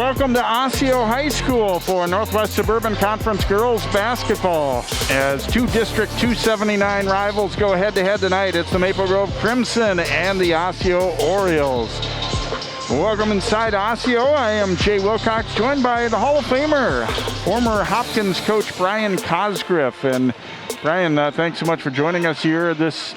Welcome to Osseo High School for Northwest Suburban Conference girls basketball. As two District 279 rivals go head-to-head tonight, it's the Maple Grove Crimson and the Osseo Orioles. Welcome inside Osseo. I am Jay Wilcox, joined by the Hall of Famer, former Hopkins coach Brian Cosgriff. And Brian, thanks so much for joining us here this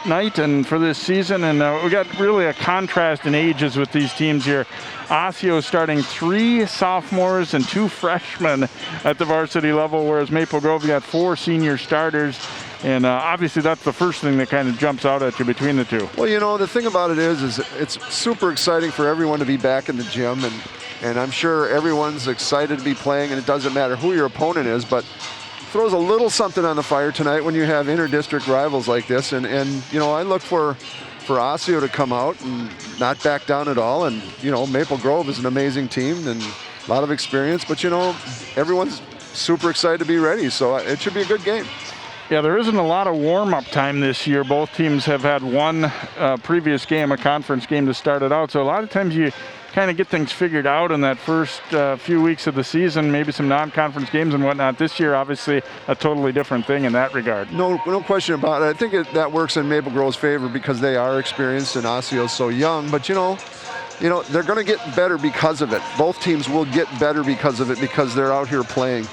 night and for this season. And we got really a contrast in ages with these teams here. Osseo starting 3 sophomores and 2 freshmen at the varsity level, whereas Maple Grove got 4 senior starters. And obviously that's the first thing that kind of jumps out at you between the two. Well, you know, the thing about it is it's super exciting for everyone to be back in the gym, and I'm sure everyone's excited to be playing, and it doesn't matter who your opponent is, but throws a little something on the fire tonight when you have inter-district rivals like this. And you know, I look for Osseo to come out and not back down at all. And you know, Maple Grove is an amazing team and a lot of experience, but you know, everyone's super excited to be ready, so it should be a good game. Yeah, there isn't a lot of warm-up time this year. Both teams have had one previous game, a conference game, to start it out. So a lot of times you kind of get things figured out in that first few weeks of the season, maybe some non-conference games and whatnot. This year, obviously, a totally different thing in that regard. No question about it. I think that works in Maple Grove's favor because they are experienced and Osseo's so young. But you know, they're going to get better because of it. Both teams will get better because of it, because they're out here playing.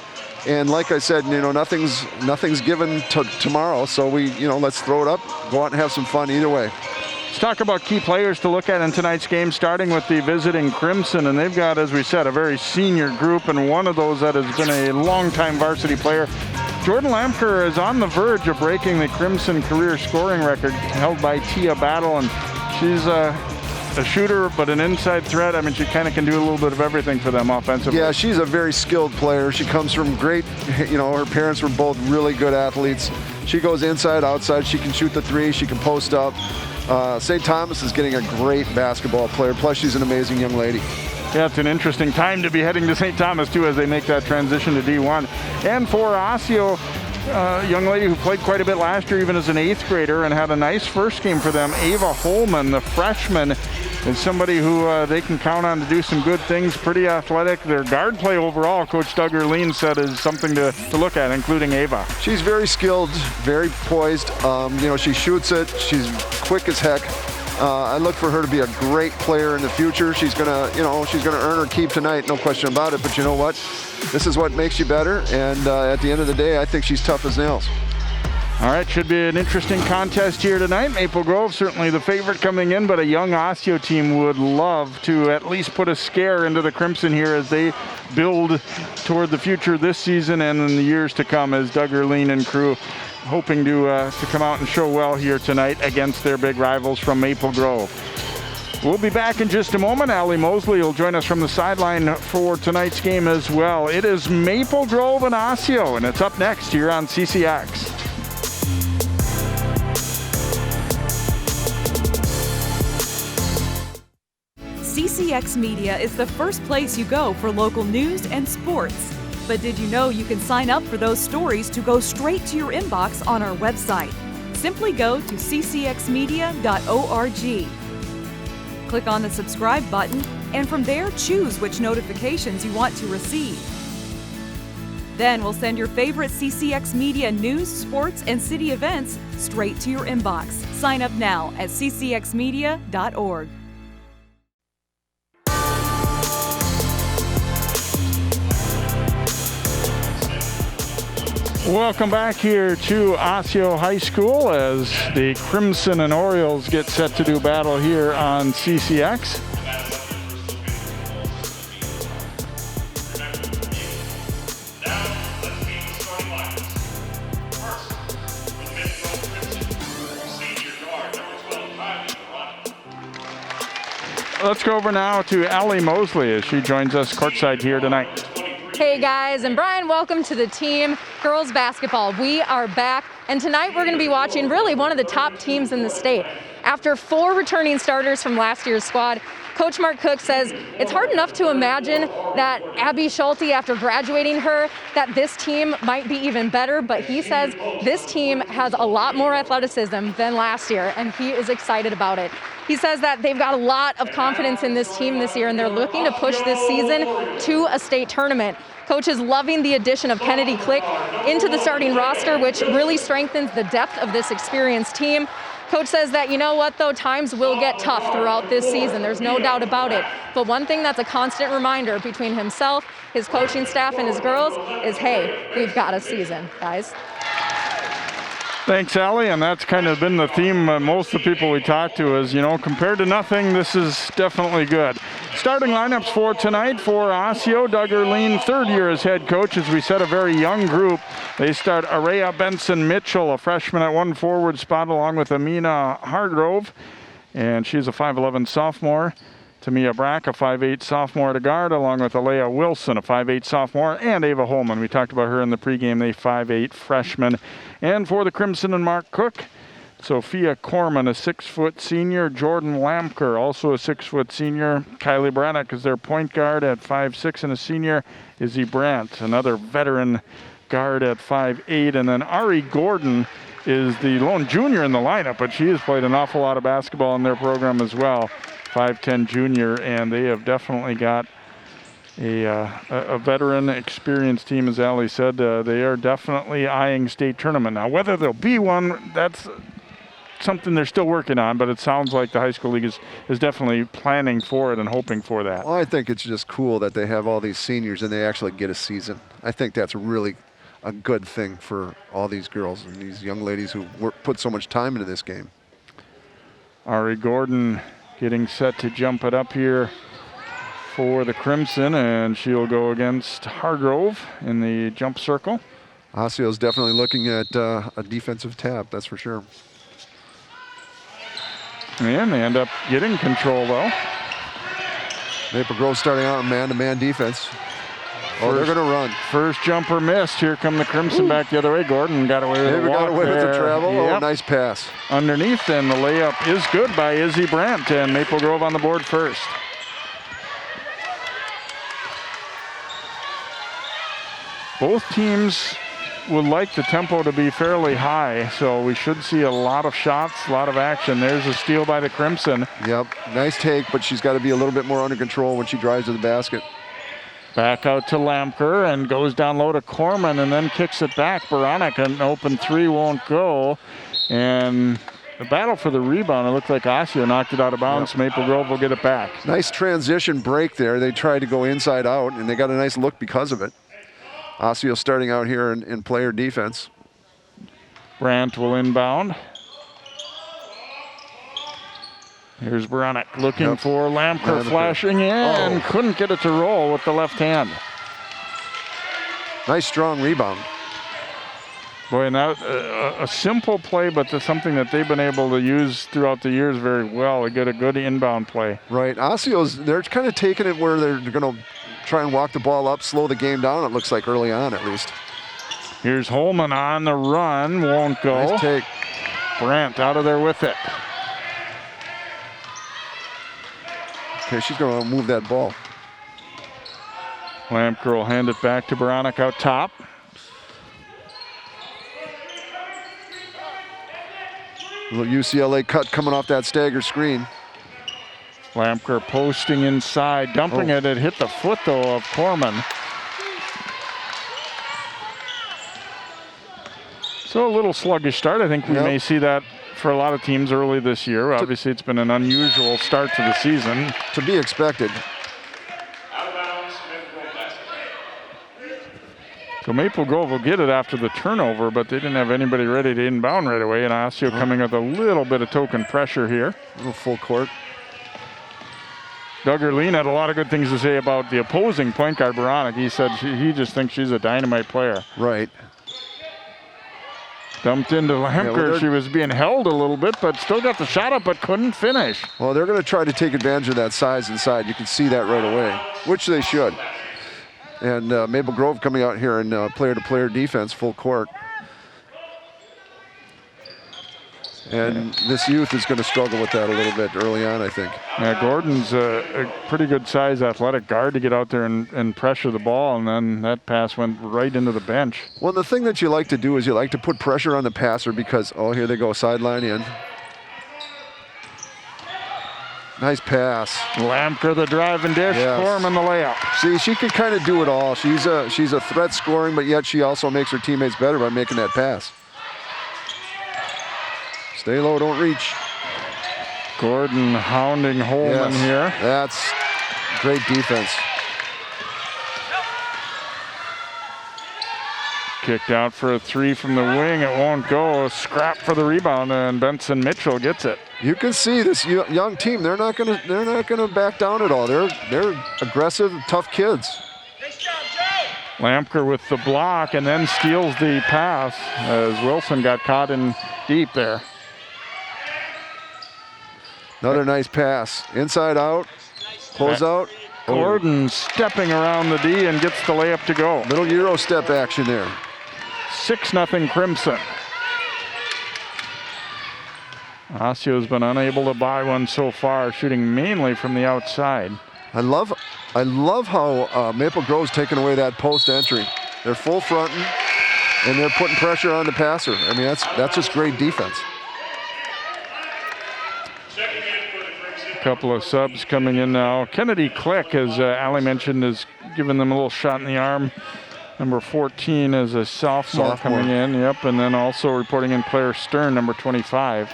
And like I said, you know, nothing's given tomorrow. So let's throw it up, go out and have some fun either way. Let's talk about key players to look at in tonight's game, starting with the visiting Crimson. And they've got, as we said, a very senior group, and one of those that has been a longtime varsity player. Jordan Lamker is on the verge of breaking the Crimson career scoring record held by Tia Battle, and she's a shooter, but an inside threat. I mean, she kind of can do a little bit of everything for them offensively. Yeah, she's a very skilled player. She comes from great, you know, her parents were both really good athletes. She goes inside, outside. She can shoot the 3. She can post up. St. Thomas is getting a great basketball player. Plus, she's an amazing young lady. Yeah, it's an interesting time to be heading to St. Thomas, too, as they make that transition to D1. And for Osseo, young lady who played quite a bit last year, even as an 8th grader, and had a nice first game for them, Ava Holman, the freshman, is somebody who they can count on to do some good things. Pretty athletic. Their guard play overall, Coach Doug Erleen said, is something to look at, including Ava. She's very skilled, very poised. You know, she shoots it. She's quick as heck. I look for her to be a great player in the future. She's gonna earn her keep tonight, no question about it. But you know what? This is what makes you better. And at the end of the day, I think she's tough as nails. All right, should be an interesting contest here tonight. Maple Grove certainly the favorite coming in, but a young Osseo team would love to at least put a scare into the Crimson here as they build toward the future this season and in the years to come, as Doug Erleen and crew hoping to come out and show well here tonight against their big rivals from Maple Grove. We'll be back in just a moment. Allie Mosley will join us from the sideline for tonight's game as well. It is Maple Grove and Osseo, and it's up next here on CCX. CCX Media is the first place you go for local news and sports. But did you know you can sign up for those stories to go straight to your inbox on our website? Simply go to ccxmedia.org. Click on the subscribe button, and from there choose which notifications you want to receive. Then we'll send your favorite CCX Media news, sports, and city events straight to your inbox. Sign up now at ccxmedia.org. Welcome back here to Osseo High School as the Crimson and Orioles get set to do battle here on CCX. Let's go over now to Allie Mosley as she joins us courtside here tonight. Hey guys, and Brian, welcome to the team. Girls basketball, we are back, and tonight we're going to be watching really one of the top teams in the state. After 4 returning starters from last year's squad, Coach Mark Cook says it's hard enough to imagine that Abby Schulte, after graduating her, that this team might be even better, but he says this team has a lot more athleticism than last year, and he is excited about it. He says that they've got a lot of confidence in this team this year, and they're looking to push this season to a state tournament. Coach is loving the addition of Kennedy Click into the starting roster, which really strengthens the depth of this experienced team. Coach says that, you know what, though, times will get tough throughout this season. There's no doubt about it. But one thing that's a constant reminder between himself, his coaching staff, and his girls is, hey, we've got a season, guys. Thanks, Allie, and that's kind of been the theme. Most of the people we talk to is, you know, compared to nothing, this is definitely good. Starting lineups for tonight for Osseo. Doug Erleen, third year as head coach. As we said, a very young group. They start Araya Benson-Mitchell, a freshman at one forward spot, along with Amina Hargrove, and she's a 5'11 sophomore. Tamia Brack, a 5'8 sophomore at a guard, along with Alea Wilson, a 5'8 sophomore, and Ava Holman. We talked about her in the pregame, they 5'8 freshman. And for the Crimson and Mark Cook, Sophia Corman, a 6-foot senior. Jordan Lamker, also a 6-foot senior. Kylie Brannock is their point guard at 5'6 and a senior. Izzy Brandt, another veteran guard at 5'8. And then Ari Gordon is the lone junior in the lineup, but she has played an awful lot of basketball in their program as well. 5'10 junior, and they have definitely got a veteran, experienced team, as Allie said. They are definitely eyeing state tournament. Now, whether there'll be one, that's something they're still working on, but it sounds like the high school league is definitely planning for it and hoping for that. Well, I think it's just cool that they have all these seniors and they actually get a season. I think that's really a good thing for all these girls and these young ladies who put so much time into this game. Ari Gordon getting set to jump it up here for the Crimson, and she'll go against Hargrove in the jump circle. Osseo's definitely looking at a defensive tap, that's for sure. And they end up getting control, though. Maple Grove starting out in man-to-man defense. Oh, they're going to run. First jumper missed. Here come the Crimson back the other way. Gordon got away with the walk. Got away with the travel. Yep. Oh, nice pass. Underneath, and the layup is good by Izzy Brandt, and Maple Grove on the board first. Both teams would like the tempo to be fairly high, so we should see a lot of shots, a lot of action. There's a steal by the Crimson. Yep, nice take, but she's got to be a little bit more under control when she drives to the basket. Back out to Lamker and goes down low to Corman and then kicks it back. Baranek, an open three won't go. And the battle for the rebound, it looked like Osseo knocked it out of bounds. Yep. Maple Grove will get it back. Nice transition break there. They tried to go inside out and they got a nice look because of it. Osseo starting out here in player defense. Brandt will inbound. Here's Baranek looking for Lamker, flashing in. Couldn't get it to roll with the left hand. Nice strong rebound. Boy, and that, a simple play, but something that they've been able to use throughout the years very well. They get a good inbound play. Right. Osseo's, they're kind of taking it where they're going to try and walk the ball up, slow the game down, it looks like early on at least. Here's Holman on the run, won't go. Nice take. Brandt out of there with it. Okay, she's going to move that ball. Lamker will hand it back to Baranek out top. A little UCLA cut coming off that stagger screen. Lamker posting inside, dumping it. It hit the foot, though, of Corman. So a little sluggish start. I think we may see that for a lot of teams early this year. Obviously, it's been an unusual start to the season. To be expected. So Maple Grove will get it after the turnover, but they didn't have anybody ready to inbound right away, and Osseo coming with a little bit of token pressure here. A little full court. Doug Erleen had a lot of good things to say about the opposing point guard, Baranek. He said he just thinks she's a dynamite player. Right. Dumped into Lamker. She was being held a little bit, but still got the shot up, but couldn't finish. Well, they're going to try to take advantage of that size inside. You can see that right away, which they should. And Maple Grove coming out here in player-to-player defense, full court. And this youth is going to struggle with that a little bit early on, I think. Yeah, Gordon's a pretty good size athletic guard to get out there and pressure the ball, and then that pass went right into the bench. Well, the thing that you like to do is you like to put pressure on the passer because, oh, here they go, sideline in. Nice pass. Lamker the drive and dish, Yes. Corman the layup. See, she can kind of do it all. She's a threat scoring, but yet she also makes her teammates better by making that pass. Stay low, don't reach. Gordon hounding Holman here. That's great defense. Kicked out for a three from the wing. It won't go. A scrap for the rebound, and Benson Mitchell gets it. You can see this young team. They're not gonna back down at all. They're aggressive, tough kids. Lamker with the block and then steals the pass as Wilson got caught in deep there. Another nice pass. Inside out. Close out. Gordon stepping around the D and gets the layup to go. Little Euro step action there. 6-0 Crimson. Osseo's been unable to buy one so far, shooting mainly from the outside. I love how Maple Grove's taking away that post entry. They're full fronting, and they're putting pressure on the passer. I mean, that's just great defense. A couple of subs coming in now. Kennedy Click, as Allie mentioned, is giving them a little shot in the arm. Number 14 is a sophomore coming in. Yep, and then also reporting in Claire Stern, number 25.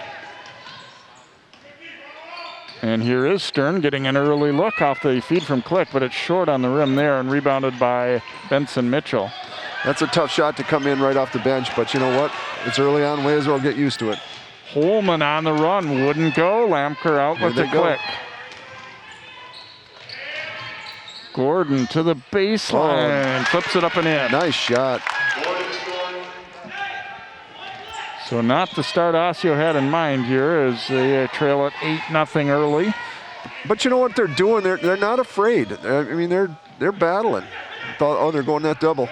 And here is Stern getting an early look off the feed from Click, but it's short on the rim there and rebounded by Benson Mitchell. That's a tough shot to come in right off the bench, but you know what? It's early on, may as well get used to it. Holman on the run, wouldn't go. Lamker out with the Click. Gordon to the baseline, flips it up and in. Nice shot. So not the start Osseo had in mind here as they trail at 8-0 early. But you know what they're doing? They're not afraid. I mean, they're battling. Oh, they're going that double.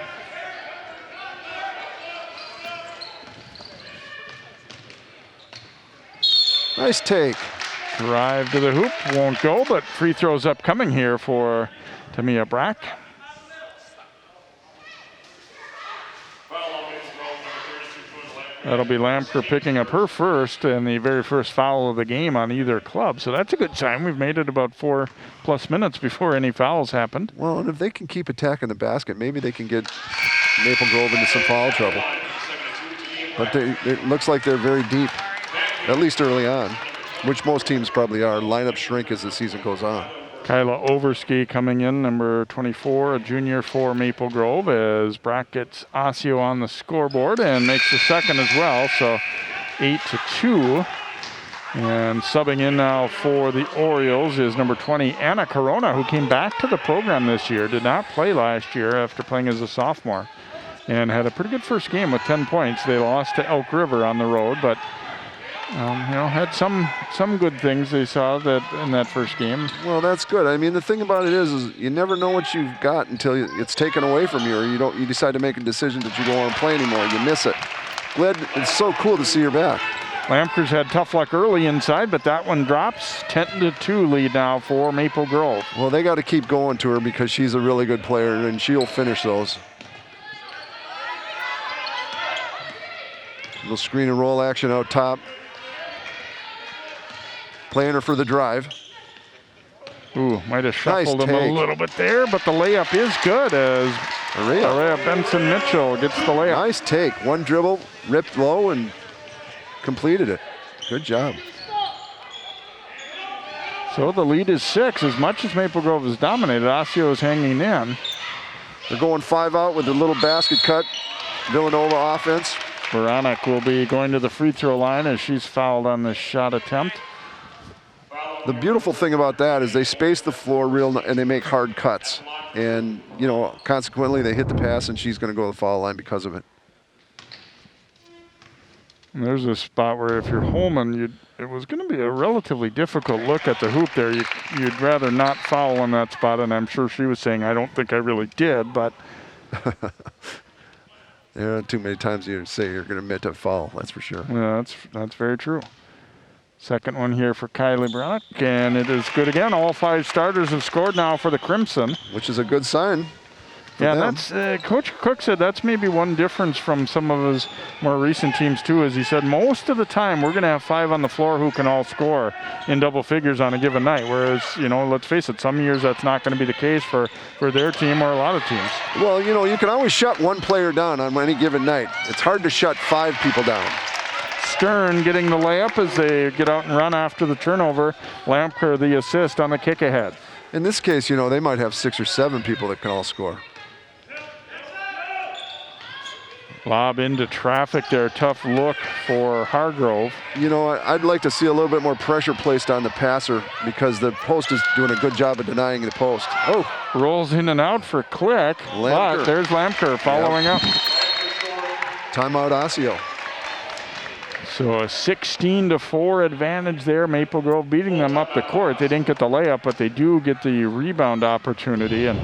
Nice take. Drive to the hoop, won't go, but free throws upcoming here for Tamia Brack. That'll be Lamker picking up her first and the very first foul of the game on either club. So that's a good sign. We've made it about 4+ minutes before any fouls happened. Well, and if they can keep attacking the basket, maybe they can get Maple Grove into some foul trouble. But it looks like they're very deep, at least early on, which most teams probably are. Lineup shrink as the season goes on. Kyla Overski coming in, number 24, a junior for Maple Grove, as Brack gets Osseo on the scoreboard and makes the second as well, so 8-2. And subbing in now for the Orioles is number 20, Anna Corona, who came back to the program this year, did not play last year after playing as a sophomore, and had a pretty good first game with 10 points. They lost to Elk River on the road, but had some good things they saw that in that first game. Well, that's good. I mean, the thing about it is you never know what you've got until it's taken away from you, or you decide to make a decision that you don't want to play anymore. You miss it. Glad it's so cool to see her back. Lamker's had tough luck early inside, but that one drops. 10-2 lead now for Maple Grove. Well, they got to keep going to her because she's a really good player, and she'll finish those. Little screen and roll action out top. Playing her for the drive. Ooh, might have shuffled Nice him a take. little bit there, but the layup is good as Aria Benson Mitchell gets the layup. Nice take. One dribble, ripped low, and completed it. Good job. So the lead is 6. As much as Maple Grove has dominated, Osseo is hanging in. They're going 5 out with a little basket cut. Villanova offense. Baranek will be going to the free throw line as she's fouled on this shot attempt. The beautiful thing about that is they space the floor and they make hard cuts. And, consequently, they hit the pass, and she's going to go to the foul line because of it. And there's a spot where if you're Holman, it was going to be a relatively difficult look at the hoop there. You'd rather not foul on that spot, and I'm sure she was saying, I don't think I really did, but... Yeah, too many times you say you're going to admit a foul, that's for sure. Yeah, that's very true. Second one here for Kylie Baranek, and it is good again. All 5 starters have scored now for the Crimson. Which is a good sign. for Yeah, them. and that's Coach Cook said that's maybe one difference from some of his more recent teams too. Is he said most of the time we're going to have 5 on the floor who can all score in double figures on a given night. Whereas, let's face it, some years that's not going to be the case for their team or a lot of teams. Well, you can always shut one player down on any given night. It's hard to shut 5 people down. Stern getting the layup as they get out and run after the turnover. Lampker the assist on the kick ahead. In this case, they might have 6 or 7 people that can all score. Lob into traffic there. Tough look for Hargrove. I'd like to see a little bit more pressure placed on the passer because the post is doing a good job of denying the post. Oh, rolls in and out for Click. Lampker. But there's Lampker following up. Timeout, Osseo. So a 16-4 advantage there. Maple Grove beating them up the court. They didn't get the layup, but they do get the rebound opportunity. And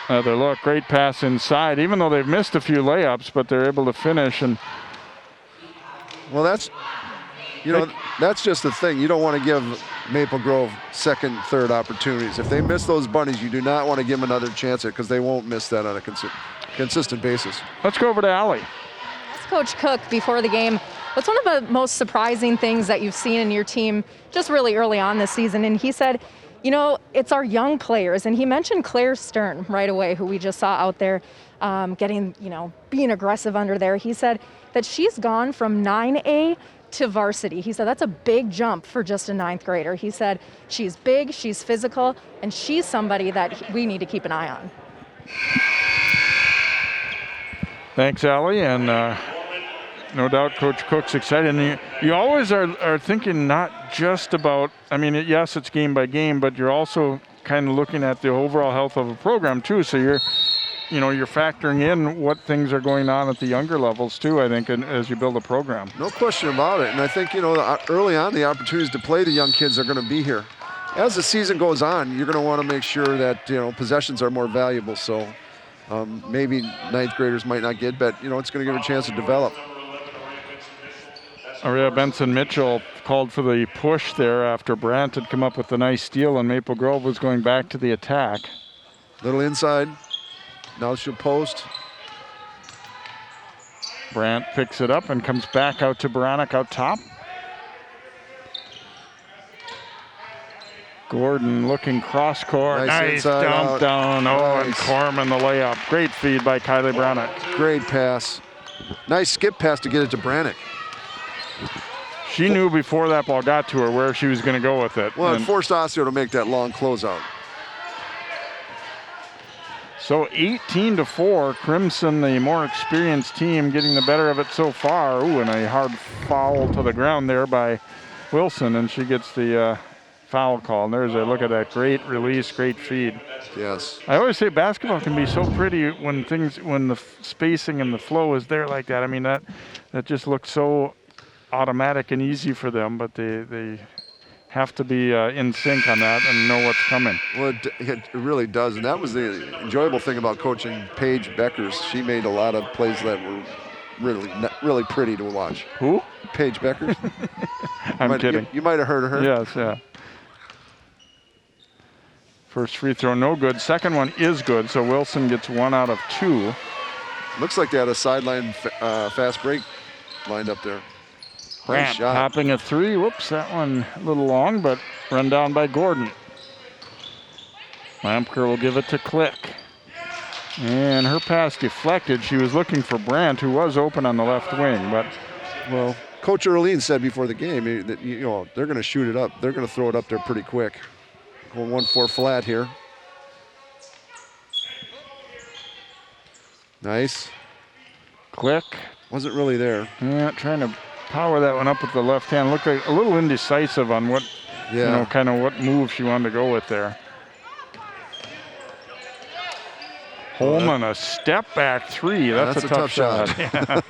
another look, great pass inside, even though they've missed a few layups, but they're able to finish. And well, that's just the thing. You don't want to give Maple Grove second, third opportunities. If they miss those bunnies, you do not want to give them another chance because they won't miss that on a consistent basis. Let's go over to Allie. Coach Cook before the game, what's one of the most surprising things that you've seen in your team just really early on this season? And he said, it's our young players. And he mentioned Claire Stern right away, who we just saw out there being aggressive under there. He said that she's gone from 9A to varsity. He said that's a big jump for just a 9th grader. He said she's big, she's physical, and she's somebody that we need to keep an eye on. Thanks, Allie. And no doubt Coach Cook's excited. And you always are thinking not just about, yes, it's game by game, but you're also kind of looking at the overall health of a program too. So you're factoring in what things are going on at the younger levels too, I think, as you build a program. No question about it. And I think, early on the opportunities to play the young kids are going to be here. As the season goes on, you're going to want to make sure that, possessions are more valuable. So maybe 9th graders might not get, but, it's going to give a chance to develop. Aria Benson-Mitchell called for the push there after Brandt had come up with a nice steal and Maple Grove was going back to the attack. Little inside. Now she'll post. Brandt picks it up and comes back out to Baranek out top. Gordon looking cross court. Nice dump out. Down. Oh, nice. And Corman the layup. Great feed by Kylie Baranek. Great pass. Nice skip pass to get it to Baranek. She knew before that ball got to her where she was going to go with it. Well, it forced Osseo to make that long closeout. So 18-4, Crimson, the more experienced team, getting the better of it so far. Ooh, and a hard foul to the ground there by Wilson, and she gets the foul call. And there's a look at that great release, great feed. Yes. I always say basketball can be so pretty when the spacing and the flow is there like that. That just looks so automatic and easy for them, but they have to be in sync on that and know what's coming. Well, it really does, and that was the enjoyable thing about coaching Paige Beckers. She made a lot of plays that were really pretty to watch. Who? Paige Beckers. I'm kidding. You might have heard of her. Yes, yeah. First free throw, no good. Second one is good, so Wilson gets 1 out of 2. Looks like they had a sideline fast break lined up there. Brandt nice shot. Popping a 3. Whoops, that one a little long, but run down by Gordon. Lampker will give it to Click. And her pass deflected. She was looking for Brandt, who was open on the left wing, but well, Coach Earline said before the game that they're going to shoot it up. They're going to throw it up there pretty quick. Going 1-4 flat here. Nice. Click. Wasn't really there. Yeah, trying to power that one up with the left hand. Looked like a little indecisive on what, kind of what move she wanted to go with there. Holman, a step back 3. That's a tough shot. Yeah.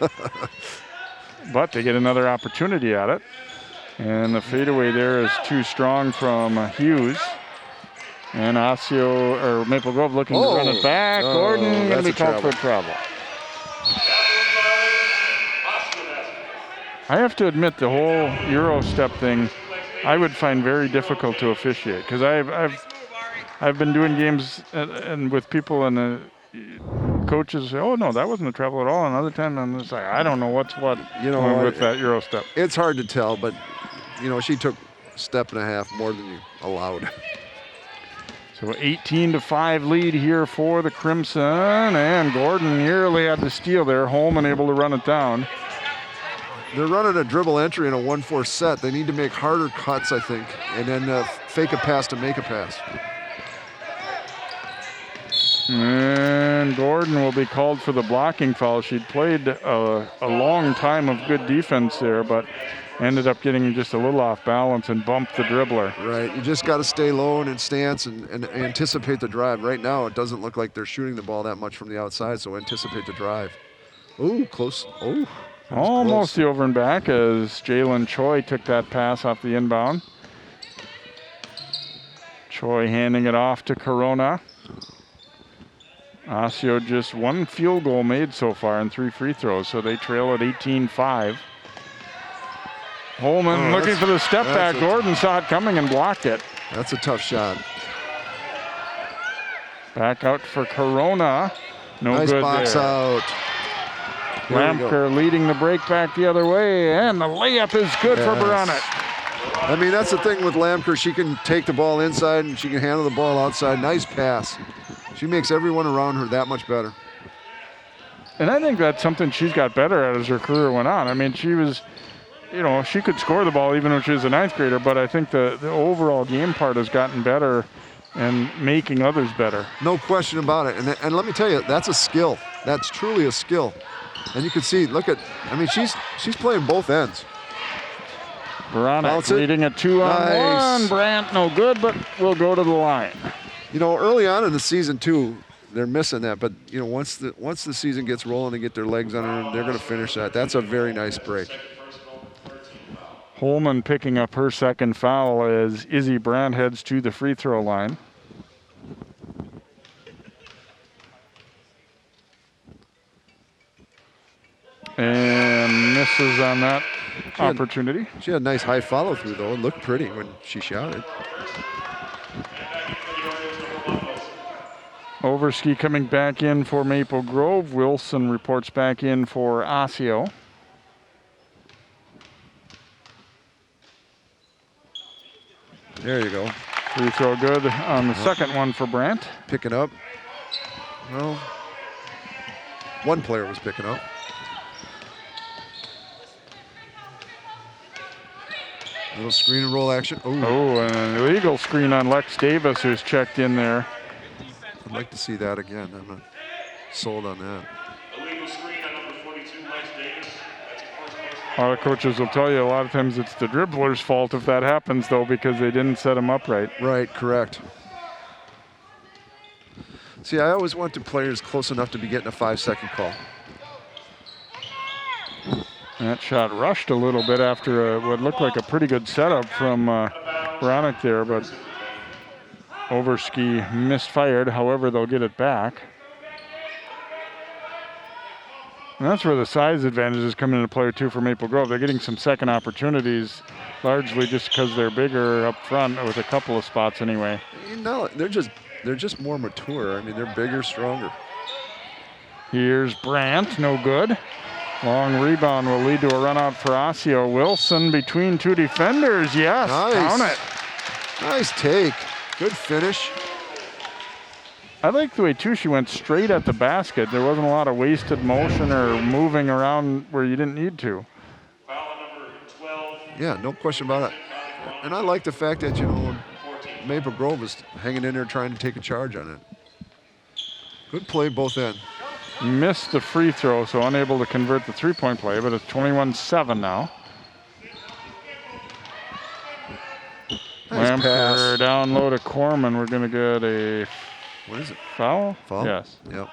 But they get another opportunity at it. And the fadeaway there is too strong from Hughes. And Osseo, or Maple Grove looking to run it back. Gordon going to be called for trouble. I have to admit, the whole Euro step thing, I would find very difficult to officiate because I've I've been doing games and with people and the coaches say, "Oh no, that wasn't a travel at all." And other time I'm just like, I don't know what's what. With that Euro step. It's hard to tell, but she took a step and a half more than you allowed. So 18-5 lead here for the Crimson, and Gordon nearly had the steal there. Holman able to run it down. They're running a dribble entry in a 1-4 set. They need to make harder cuts, I think, and then fake a pass to make a pass. And Gordon will be called for the blocking foul. She'd played a long time of good defense there, but ended up getting just a little off balance and bumped the dribbler. Right, you just got to stay low and in stance and anticipate the drive. Right now, it doesn't look like they're shooting the ball that much from the outside, so anticipate the drive. Ooh, close. Oh, almost close. the over and back as Jalen Choi took that pass off the inbound. Choi handing it off to Corona. Osseo just one field goal made so far and 3 free throws, so they trail at 18-5. Holman looking for the step back. Gordon saw it coming and blocked it. That's a tough shot. Back out for Corona. No nice good box there. out. Lamker leading the break back the other way, and the layup is good for Baranek. I mean, that's the thing with Lamker. She can take the ball inside and she can handle the ball outside. Nice pass. She makes everyone around her that much better. And I think that's something she's got better at as her career went on. I mean, she was, she could score the ball even when she was a 9th grader, but I think the overall game part has gotten better and making others better. No question about it. And let me tell you, that's a skill. That's truly a skill. And you can see, she's playing both ends. Baranek leading a 2-on-1. Brandt no good, but will go to the line. Early on in the season too, they're missing that. But once the season gets rolling and get their legs under them, they're going to finish that. That's a very nice break. Holman picking up her second foul as Izzy Brandt heads to the free throw line. And misses on that opportunity. She had a nice high follow through though. It looked pretty when she shot it. Overski coming back in for Maple Grove. Wilson reports back in for Osseo. There you go. Free throw good on the second one for Brandt. Picking up. Well, one player was picking up. Little screen and roll action. Oh, an illegal screen on Lex Davis, who's checked in there. I'd like to see that again. I'm not sold on that. Illegal screen on number 42, Lex Davis. A lot of coaches will tell you a lot of times it's the dribbler's fault if that happens, though, because they didn't set him up right. Right, correct. See, I always want the players close enough to be getting a 5-second call. That shot rushed a little bit after what looked like a pretty good setup from Baranek there, but Overski misfired. However, they'll get it back. And that's where the size advantages come into play too for Maple Grove. They're getting some second opportunities, largely just because they're bigger up front with a couple of spots anyway. They're just more mature. I mean, they're bigger, stronger. Here's Brandt, no good. Long rebound will lead to a run out for Osseo. Wilson between two defenders. Yes, nice. Count it. Nice take. Good finish. I like the way, too, she went straight at the basket. There wasn't a lot of wasted motion or moving around where you didn't need to. Foul number 12. Yeah, no question about it. And I like the fact that, Maple Grove is hanging in there trying to take a charge on it. Good play both ends. Missed the free throw, so unable to convert the three-point play, but it's 21-7 now. Nice Lamper pass. down low to Corman. We're going to get a What is it? foul? Foul? Yes. Yep.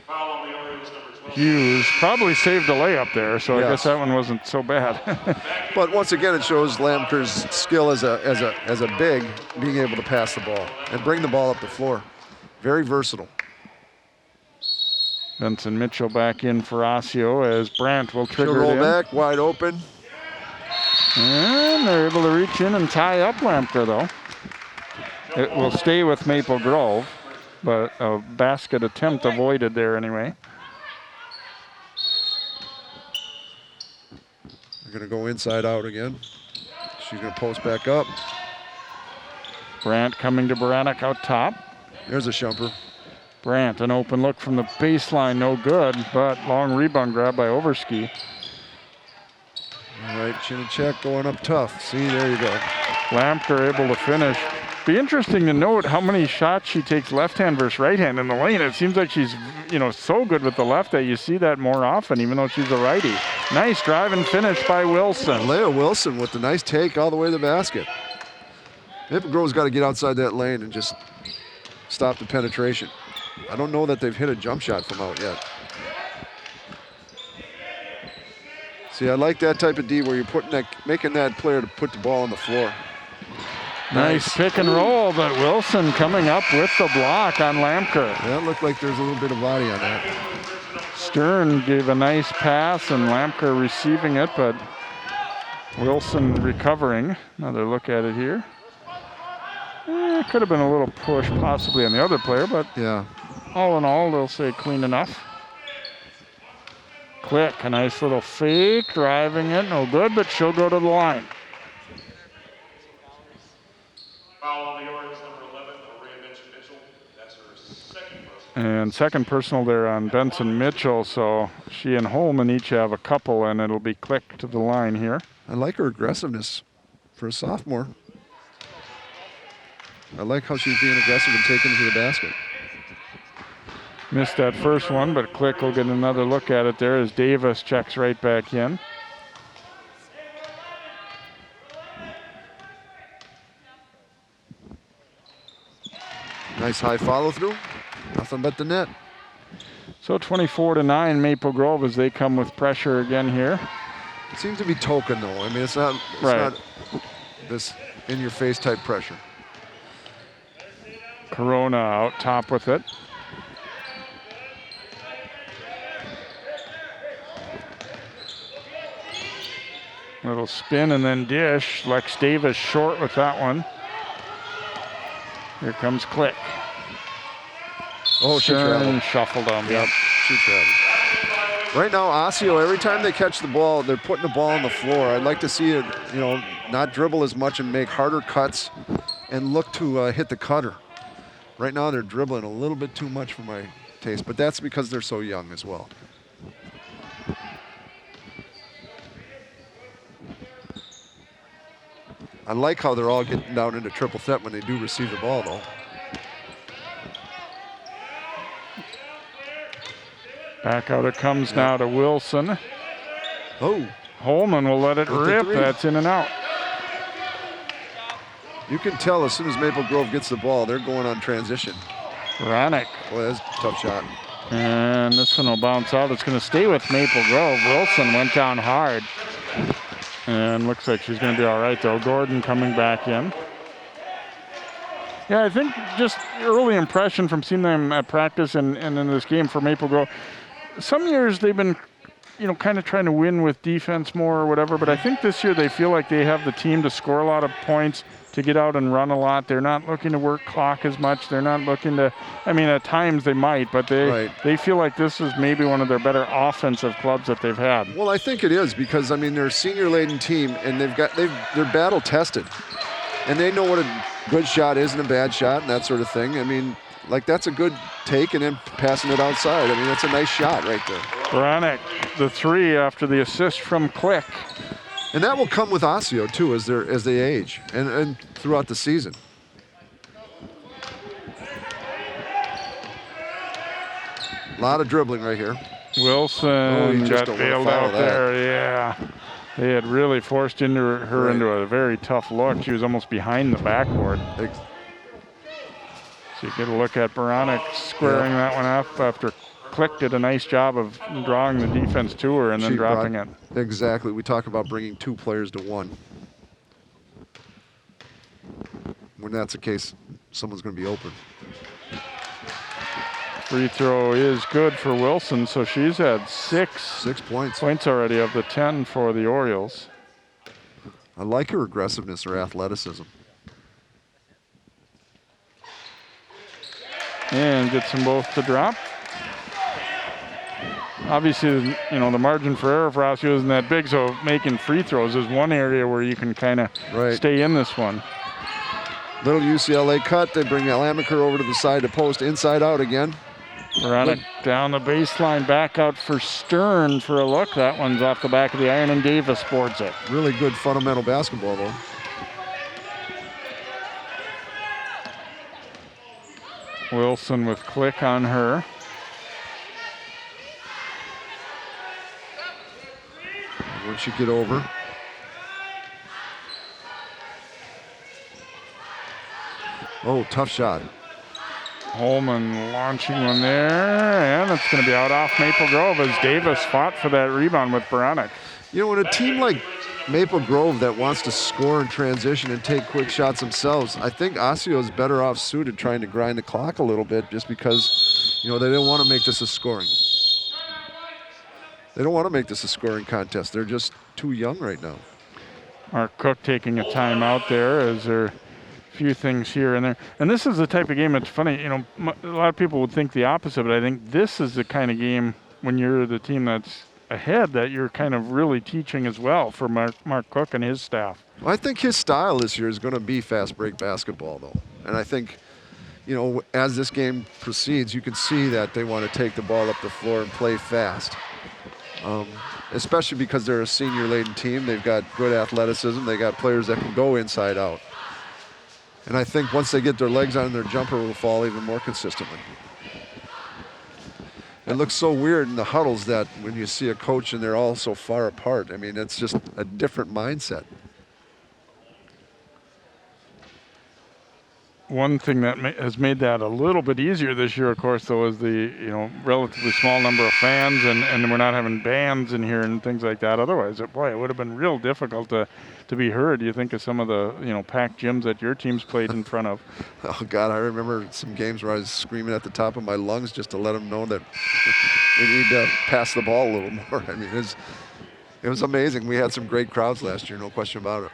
Foul on the Orioles, number 12. Hughes probably saved a layup there, so I Yes. guess that one wasn't so bad. But once again, it shows Lamker's skill as a big, being able to pass the ball and bring the ball up the floor. Very versatile. Benson Mitchell back in for Osseo as Brandt will trigger She'll roll it in. back, wide open. And they're able to reach in and tie up Lamker, though. It will stay with Maple Grove, but a basket attempt avoided there anyway. They're going to go inside out again. She's going to post back up. Brandt coming to Baranek out top. There's a shumper. Brandt, an open look from the baseline, no good, but long rebound grab by Overski. All right, Chinachek going up tough. See, there you go. Lampker able to finish. Be interesting to note how many shots she takes left hand versus right hand in the lane. It seems like she's, so good with the left that you see that more often, even though she's a righty. Nice drive and finish by Wilson. Leah Wilson with the nice take all the way to the basket. Maple Grove's got to get outside that lane and just stop the penetration. I don't know that they've hit a jump shot from out yet. See, I like that type of D where you're making that player to put the ball on the floor. Nice pick and roll, but Wilson coming up with the block on Lampker. That looked like there's a little bit of body on that. Stern gave a nice pass and Lampker receiving it, but Wilson recovering. Another look at it here. Could have been a little push possibly on the other player, but yeah. All in all, they'll say clean enough. Click, a nice little fake, driving it, no good, but she'll go to the line. Foul on the Orioles, number 11, Maria Mitchell. That's her second personal. And second personal there on Benson Mitchell, so she and Holman each have a couple, and it'll be Click to the line here. I like her aggressiveness for a sophomore. I like how she's being aggressive and taking it to the basket. Missed that first one, but Click will get another look at it there as Davis checks right back in. Nice high follow through. Nothing but the net. So 24-9 Maple Grove as they come with pressure again here. It seems to be token though. I mean, it's not this in-your-face type pressure. Corona out top with it. Little spin and then dish. Lex Davis short with that one. Here comes Click. Oh, she traveled. Shuffled him. Yep. She traveled. Right now, Osseo, every time they catch the ball, they're putting the ball on the floor. I'd like to see it, not dribble as much and make harder cuts and look to hit the cutter. Right now, they're dribbling a little bit too much for my taste, but that's because they're so young as well. I like how they're all getting down into triple threat when they do receive the ball, though. Back out it comes now to Wilson. Oh. Holman will let it With the rip. three. That's in and out. You can tell as soon as Maple Grove gets the ball, they're going on transition. Ronick. Boy, that's a tough shot. And this one will bounce out. It's going to stay with Maple Grove. Wilson went down hard. And looks like she's going to be all right, though. Gordon coming back in. Yeah, I think just early impression from seeing them at practice and in this game for Maple Grove. Some years they've been, kind of trying to win with defense more or whatever, but I think this year they feel like they have the team to score a lot of points, to get out and run a lot. They're not looking to work clock as much. They're not looking to, at times they might, but they feel like this is maybe one of their better offensive clubs that they've had. Well, I think it is because, they're a senior-laden team and they're battle-tested. And they know what a good shot is and a bad shot and that sort of thing. That's a good take and then passing it outside. That's a nice shot right there. Bronick, the three after the assist from Click. And that will come with Osseo, too, as they age and throughout the season. A lot of dribbling right here. Wilson got bailed out there, yeah. They had really forced her into a very tough look. She was almost behind the backboard. So you get a look at Baronic squaring that one up after Click did a nice job of drawing the defense to her and then dropping it. Exactly. We talk about bringing two players to one. When that's the case, someone's going to be open. Free throw is good for Wilson, so she's had 6 points already of the 10 for the Orioles. I like her aggressiveness, her athleticism. And gets them both to drop. Obviously, you know, the margin for error for Osseo isn't that big, so making free throws is one area where you can kind of stay in this one. Little UCLA cut. They bring Lamaker over to the side to post, inside out again. Veronic down the baseline, back out for Stern for a look. That one's off the back of the iron, and Davis boards it. Really good fundamental basketball, though. Wilson with Click on her. Once you get over. Oh, tough shot. Holman launching one there, and it's going to be out off Maple Grove as Davis fought for that rebound with Veronic. You know, when a team like Maple Grove that wants to score in transition and take quick shots themselves, I think Osseo is better off suited trying to grind the clock a little bit just because, you know, they don't want to make this a scoring. They don't want to make this a scoring contest. They're just too young right now. Mark Cook taking a timeout there as they're few things here and there. And this is the type of game that's funny, you know, a lot of people would think the opposite, but I think this is the kind of game when you're the team that's ahead that you're kind of really teaching as well for Mark Cook and his staff. Well, I think his style this year is going to be fast break basketball, though. And I think, you know, as this game proceeds, you can see that they want to take the ball up the floor and play fast. Especially because they're a senior-laden team. They've got good athleticism. They got players that can go inside out. And I think once they get their legs on, their jumper will fall even more consistently. It looks so weird in the huddles that when you see a coach and they're all so far apart, I mean, it's just a different mindset. One thing that has made that a little bit easier this year, of course, though, is the, you know, relatively small number of fans, and we're not having bands in here and things like that. Otherwise, boy, it would have been real difficult to be heard. You think of some of the, you know, packed gyms that your team's played in front of. Oh, God, I remember some games where I was screaming at the top of my lungs just to let them know that we need to pass the ball a little more. I mean, it was amazing. We had some great crowds last year, no question about it.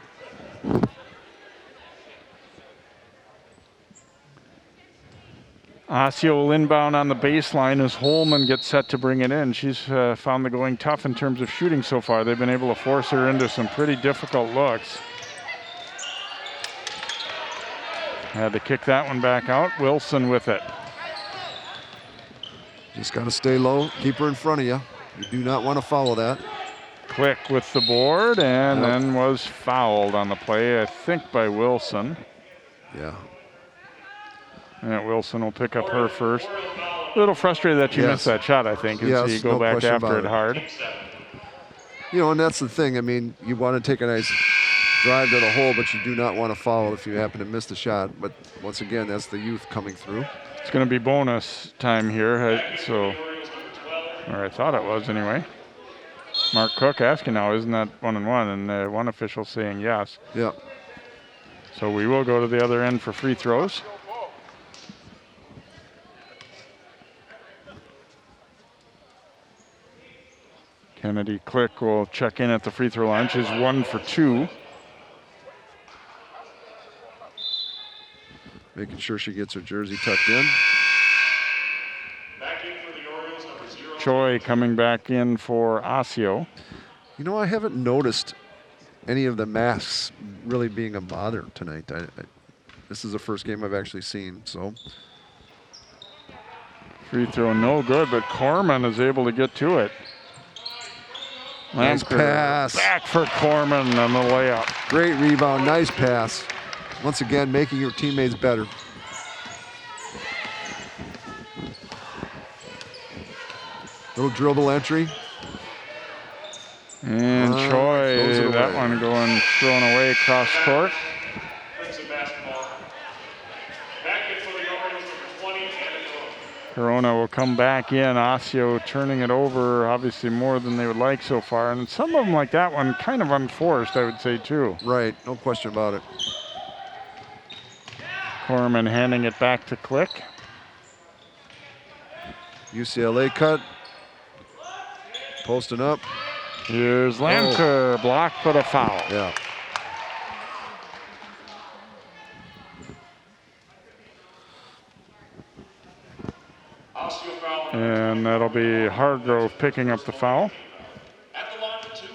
Osseo will inbound on the baseline as Holman gets set to bring it in. She's found the going tough in terms of shooting so far. They've been able to force her into some pretty difficult looks. Had to kick that one back out. Wilson with it. Just got to stay low, keep her in front of you. You do not want to follow that. Click with the board, and then was fouled on the play, I think by Wilson. Yeah. And Wilson will pick up her first. A little frustrated that you missed that shot, I think, as you go back after it hard. You know, and that's the thing. I mean, you want to take a nice drive to the hole, but you do not want to foul if you happen to miss the shot. But once again, that's the youth coming through. It's going to be bonus time here, or I thought it was anyway. Mark Cook asking now, isn't that 1-on-1? And one official saying yes. Yeah. So we will go to the other end for free throws. Kennedy Click will check in at the free throw line. She's 1 for 2. Making sure she gets her jersey tucked in. Back in for the Orioles, number 0. Choi coming back in for Osseo. You know, I haven't noticed any of the masks really being a bother tonight. This is the first game I've actually seen, so. Free throw no good, but Corman is able to get to it. Nice pass. Back for Corman on the layup. Great rebound, nice pass. Once again, making your teammates better. Little dribble entry. And Choi, that one thrown away across court. Crimson basketball. Back in for the Orioles, number 20, Anna Corona will come back in. Osseo turning it over, obviously more than they would like so far. And some of them like that one, kind of unforced, I would say, too. Right, no question about it. Corman handing it back to Click. UCLA cut. Posting up. Here's Lanker, blocked but a foul. Yeah. And that'll be Hargrove picking up the foul. At the line for 2,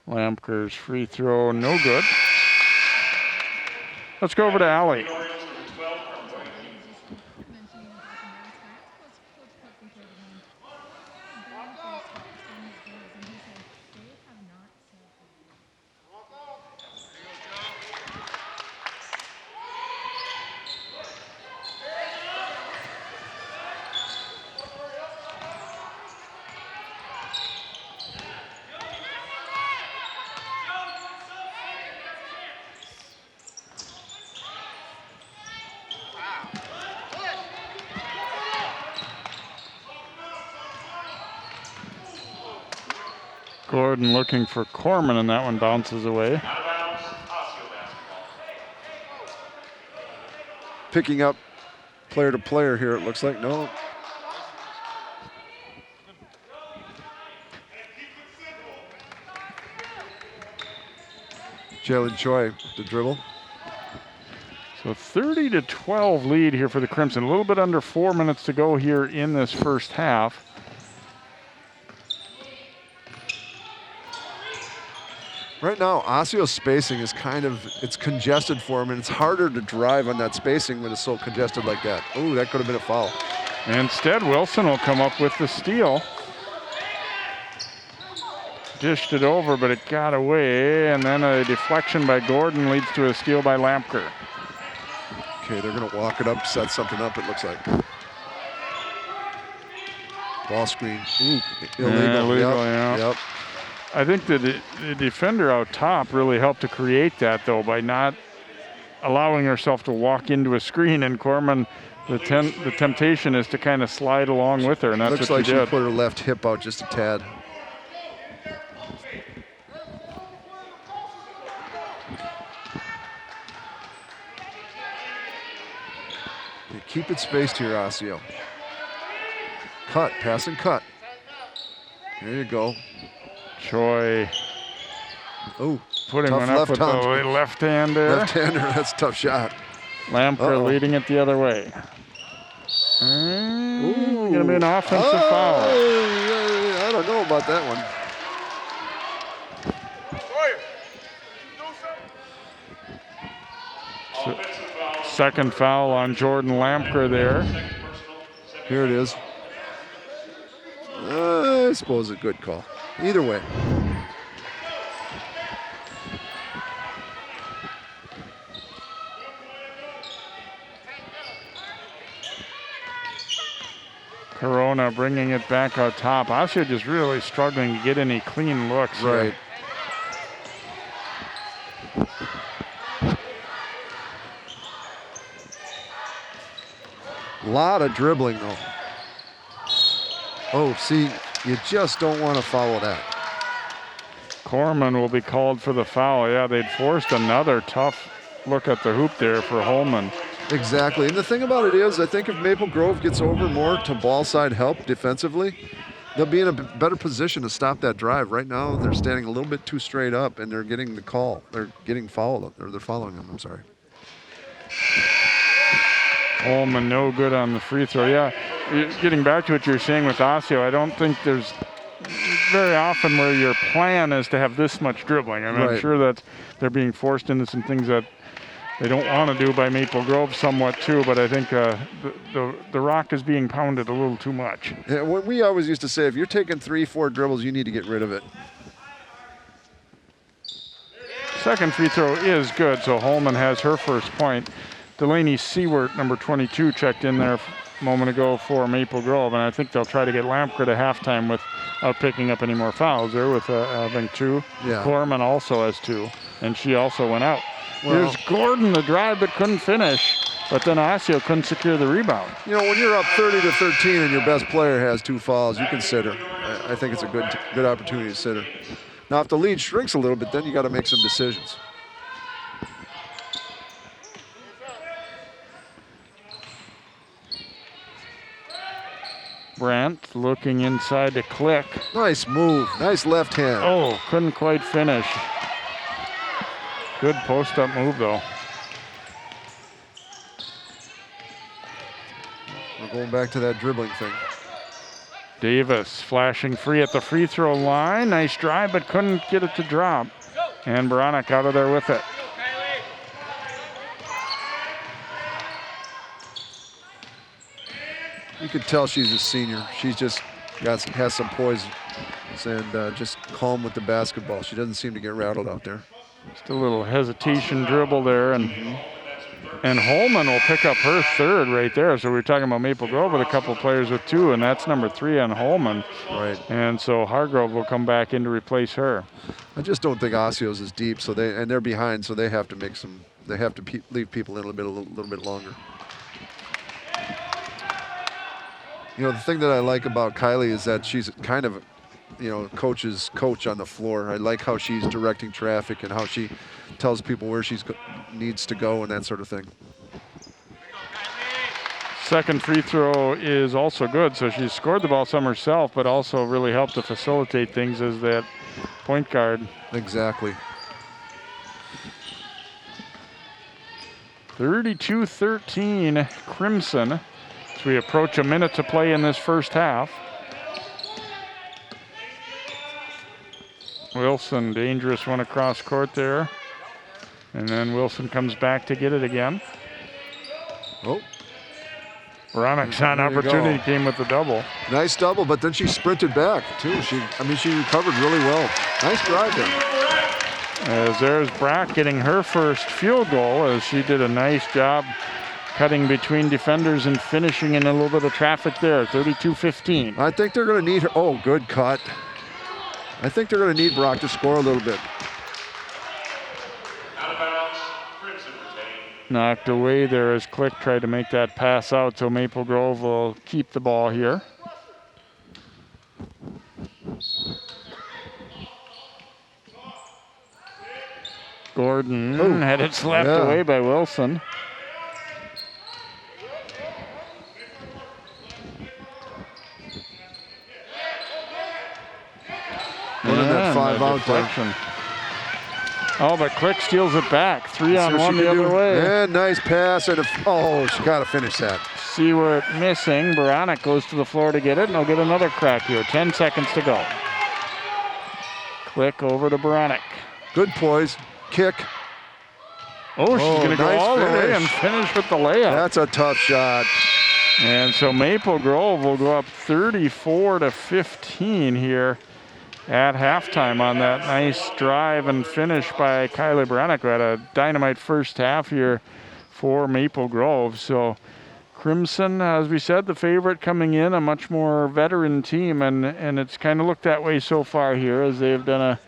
Jordan. Lampker's free throw, no good. Let's go over to Allie. Orange number 12, Jordan. Gordon looking for Corman, and that one bounces away. Out of bounds, Osseo basketball. Picking up player to player here, it looks like. No. Jalen Choi, the dribble. So 30-12 lead here for the Crimson. A little bit under 4 minutes to go here in this first half. Right now, Osseo's spacing is it's congested for him, and it's harder to drive on that spacing when it's so congested like that. Ooh, that could have been a foul. Instead, Wilson will come up with the steal. Dished it over, but it got away, and then a deflection by Gordon leads to a steal by Lampker. Okay, they're going to walk it up, set something up, it looks like. Ball screen. Ooh, illegal. Yeah. Yep. I think the defender out top really helped to create that, though, by not allowing herself to walk into a screen. And Corman, the temptation is to kind of slide along with her, and that's Looks what like she she did. put her left hip out just a tad. They keep it spaced here, Osseo. Cut, pass and cut. There you go. Choi Oh, putting tough one up with the left-hand. left hand there. Left-hander, that's a tough shot. Lampker leading it the other way. Going to be an offensive foul. I don't know about that one. Offensive foul. Second foul on Jordan Lampker there. Second personal. Here it is. I suppose a good call. Either way. Corona bringing it back out top. Osseo just really struggling to get any clean looks. Right. A lot of dribbling, though. Oh, see, you just don't want to follow that. Corman will be called for the foul. Yeah, they'd forced another tough look at the hoop there for Holman. Exactly. And the thing about it is, I think if Maple Grove gets over more to ball side help defensively, they'll be in a better position to stop that drive. Right now, they're standing a little bit too straight up, and they're getting the call. They're getting fouled, or they're following them, I'm sorry. Holman no good on the free throw. Yeah, getting back to what you're saying with Osseo, I don't think there's very often where your plan is to have this much dribbling. I mean, I'm Right. sure that they're being forced into some things that they don't want to do by Maple Grove somewhat too, but I think the rock is being pounded a little too much. Yeah, what we always used to say, if you're taking 3-4 dribbles, you need to get rid of it. Second free throw is good, so Holman has her first point. Delaney Seward, number 22, checked in there a moment ago for Maple Grove, and I think they'll try to get Lampker to halftime without picking up any more fouls there with having two. Yeah. Corman also has two, and she also went out. Well- Here's Gordon, the drive, but couldn't finish, but then Osseo couldn't secure the rebound. You know, when you're up 30-13 and your best player has 2 fouls, you can sit her. I think it's a good opportunity to sit her. Now, if the lead shrinks a little bit, then you got to make some decisions. Brandt looking inside to Click. Nice move. Nice left hand. Oh, couldn't quite finish. Good post-up move, though. Going back to that dribbling thing. Davis flashing free at the free throw line. Nice drive, but couldn't get it to drop. And Baranek out of there with it. You could tell she's a senior. She's just has some poise and just calm with the basketball. She doesn't seem to get rattled out there. Just a little hesitation dribble there, and Holman will pick up her third right there. So we were talking about Maple Grove with a couple players with 2, and that's number 3 on Holman. Right. And so Hargrove will come back in to replace her. I just don't think Osseo's is deep, so they're behind, so they have to make some. They have to leave people in a little bit longer. You know, the thing that I like about Kylie is that she's kind of, coach's coach on the floor. I like how she's directing traffic and how she tells people where she needs to go and that sort of thing. Second free throw is also good, so she scored the ball some herself, but also really helped to facilitate things as that point guard. Exactly. 32-13 Crimson. As we approach a minute to play in this first half. Wilson, dangerous one across court there. And then Wilson comes back to get it again. Oh. Baranek's on opportunity, came with the double. Nice double, but then she sprinted back too. She recovered really well. Nice drive there. As there's Brack getting her first field goal, as she did a nice job cutting between defenders and finishing in a little bit of traffic there. 32-15. I think they're going to need her. Oh, good cut. I think they're going to need Brock to score a little bit. Out of bounds, Crimson retained. Knocked away there as Click tried to make that pass out, so Maple Grove will keep the ball here. Gordon had it slapped away by Wilson. Running that 5 out there. Oh, but Click steals it back. 3-on-1 the other way. Yeah, nice pass. And she got to finish that. Seward missing. Baranek goes to the floor to get it, and he'll get another crack here. 10 seconds to go. Click over to Baranek. Good poise. Kick. Oh, she's going to go nice all the way finish. and finish with the layup. That's a tough shot. And so Maple Grove will go up 34-15 here at halftime on that nice drive and finish by Kylie Baranek, who had a dynamite first half here for Maple Grove. So Crimson, as we said, the favorite coming in, a much more veteran team, and it's kind of looked that way so far here as they've done a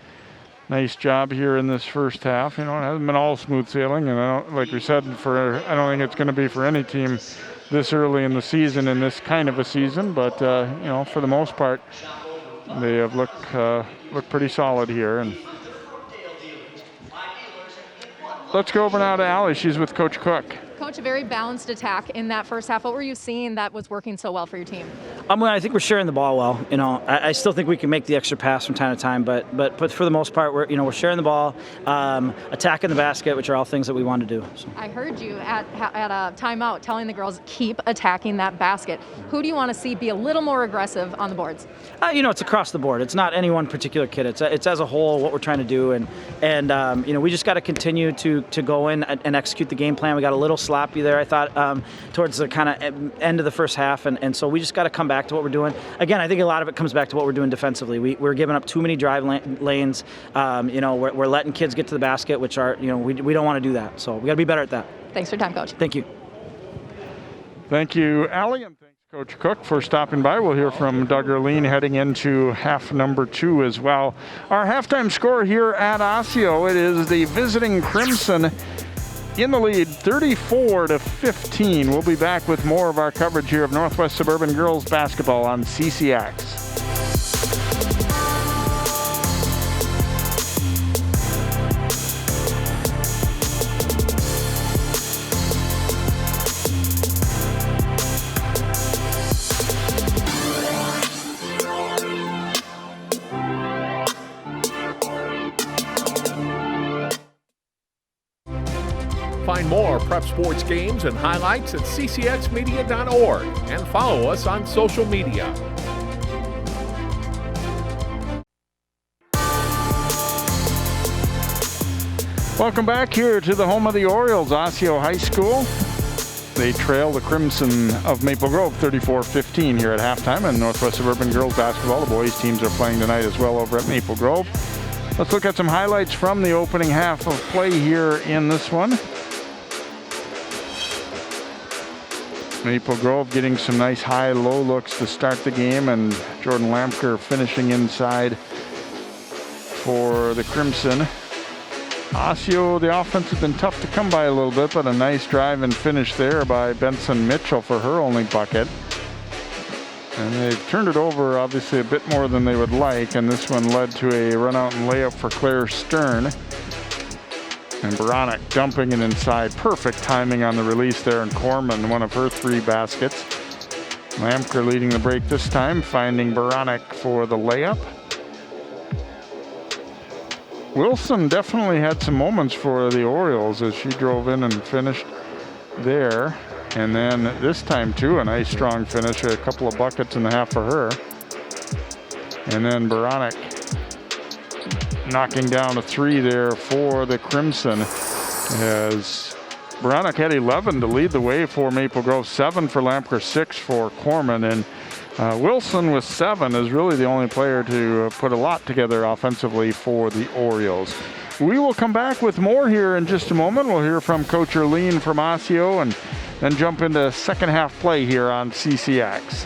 nice job here in this first half. It hasn't been all smooth sailing, and like we said, I don't think it's going to be for any team this early in the season in this kind of a season, but for the most part, they have looked pretty solid here. And let's go over now to Allie. She's with Coach Cook. Coach, a very balanced attack in that first half. What were you seeing that was working so well for your team? I think we're sharing the ball well. I still think we can make the extra pass from time to time, but for the most part, we're sharing the ball, attacking the basket, which are all things that we want to do. So. I heard you at a timeout telling the girls keep attacking that basket. Who do you want to see be a little more aggressive on the boards? It's across the board. It's not any one particular kid. It's as a whole what we're trying to do, and we just got to continue to go in and execute the game plan. We got a little sloppy there, I thought, towards the kind of end of the first half, and so we just got to come back to what we're doing. Again, I think a lot of it comes back to what we're doing defensively. We're giving up too many drive lanes. We're letting kids get to the basket, which are, we don't want to do that. So we got to be better at that. Thanks for your time, Coach. Thank you. Thank you, Allie, and thanks, Coach Cook, for stopping by. We'll hear from Doug Erline heading into half number 2 as well. Our halftime score here at Osseo, it is the visiting Crimson in the lead, 34-15. We'll be back with more of our coverage here of Northwest Suburban girls basketball on CCX. Find Find more prep sports games and highlights at ccxmedia.org and follow us on social media. Welcome back here to the home of the Orioles, Osseo High School. They trail the Crimson of Maple Grove 34-15 here at halftime in Northwest Suburban Girls Basketball. The boys teams are playing tonight as well over at Maple Grove. Let's look at some highlights from the opening half of play here in this one. Maple Grove getting some nice high-low looks to start the game, and Jordan Lampker finishing inside for the Crimson. Osseo, the offense has been tough to come by a little bit, but a nice drive and finish there by Benson Mitchell for her only bucket. And they've turned it over obviously a bit more than they would like, and this one led to a run out and layup for Claire Stern. And Baranek dumping it inside. Perfect timing on the release there, and Corman, one of her 3 baskets. Lampker leading the break this time, finding Baranek for the layup. Wilson definitely had some moments for the Orioles as she drove in and finished there. And then this time too, a nice strong finish, a couple of buckets and a half for her. And then Baranek knocking down a 3 there for the Crimson, as Baranek had 11 to lead the way for Maple Grove, 7 for Lampker, 6 for Corman, and Wilson with 7 is really the only player to put a lot together offensively for the Orioles. We will come back with more here in just a moment. We'll hear from Coach Erlene from Osseo and then jump into second half play here on CCX.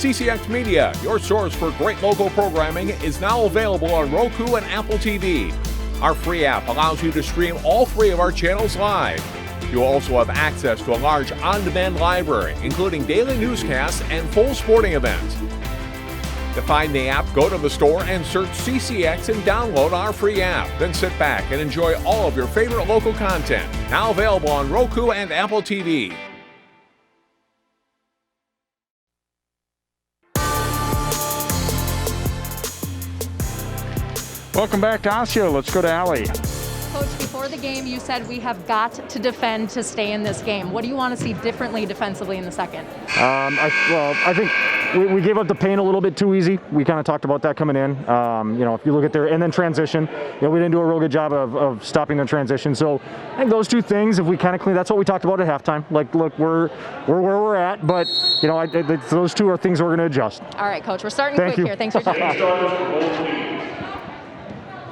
CCX Media, your source for great local programming, is now available on Roku and Apple TV. Our free app allows you to stream all 3 of our channels live. You'll also have access to a large on-demand library, including daily newscasts and full sporting events. To find the app, go to the store and search CCX and download our free app. Then sit back and enjoy all of your favorite local content. Now available on Roku and Apple TV. Welcome back to Osseo. Let's go to Allie. Coach, before the game, you said we have got to defend to stay in this game. What do you want to see differently defensively in the second? I think we gave up the paint a little bit too easy. We kind of talked about that coming in. If you look at and then transition, we didn't do a real good job of stopping the transition. So I think those 2 things, if we kind of clean, that's what we talked about at halftime. Like, look, we're where we're at, but those 2 are things we're going to adjust. All right, Coach, we're starting quick here. Thanks for your time.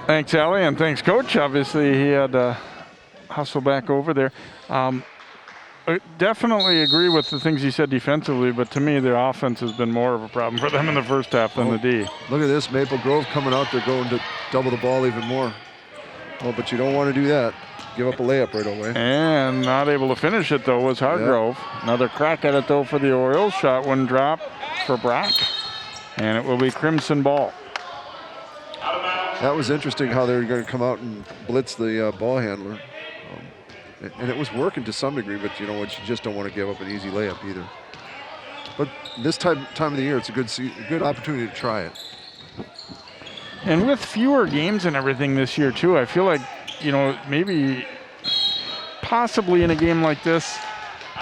Thanks, Allie, and thanks, Coach. Obviously, he had to hustle back over there. I definitely agree with the things he said defensively, but to me, their offense has been more of a problem for them in the first half than the D. Look at this, Maple Grove coming out there going to double the ball even more. Oh, but you don't want to do that. Give up a layup right away. And not able to finish it, though, was Hargrove. Yep. Another crack at it, though, for the Orioles. Shot wouldn't drop for Brock, and it will be Crimson ball. That was interesting how they were going to come out and blitz the ball handler. And it was working to some degree, but you just don't want to give up an easy layup either. But this time of the year, it's a good opportunity to try it. And with fewer games and everything this year, too, I feel like, maybe possibly in a game like this,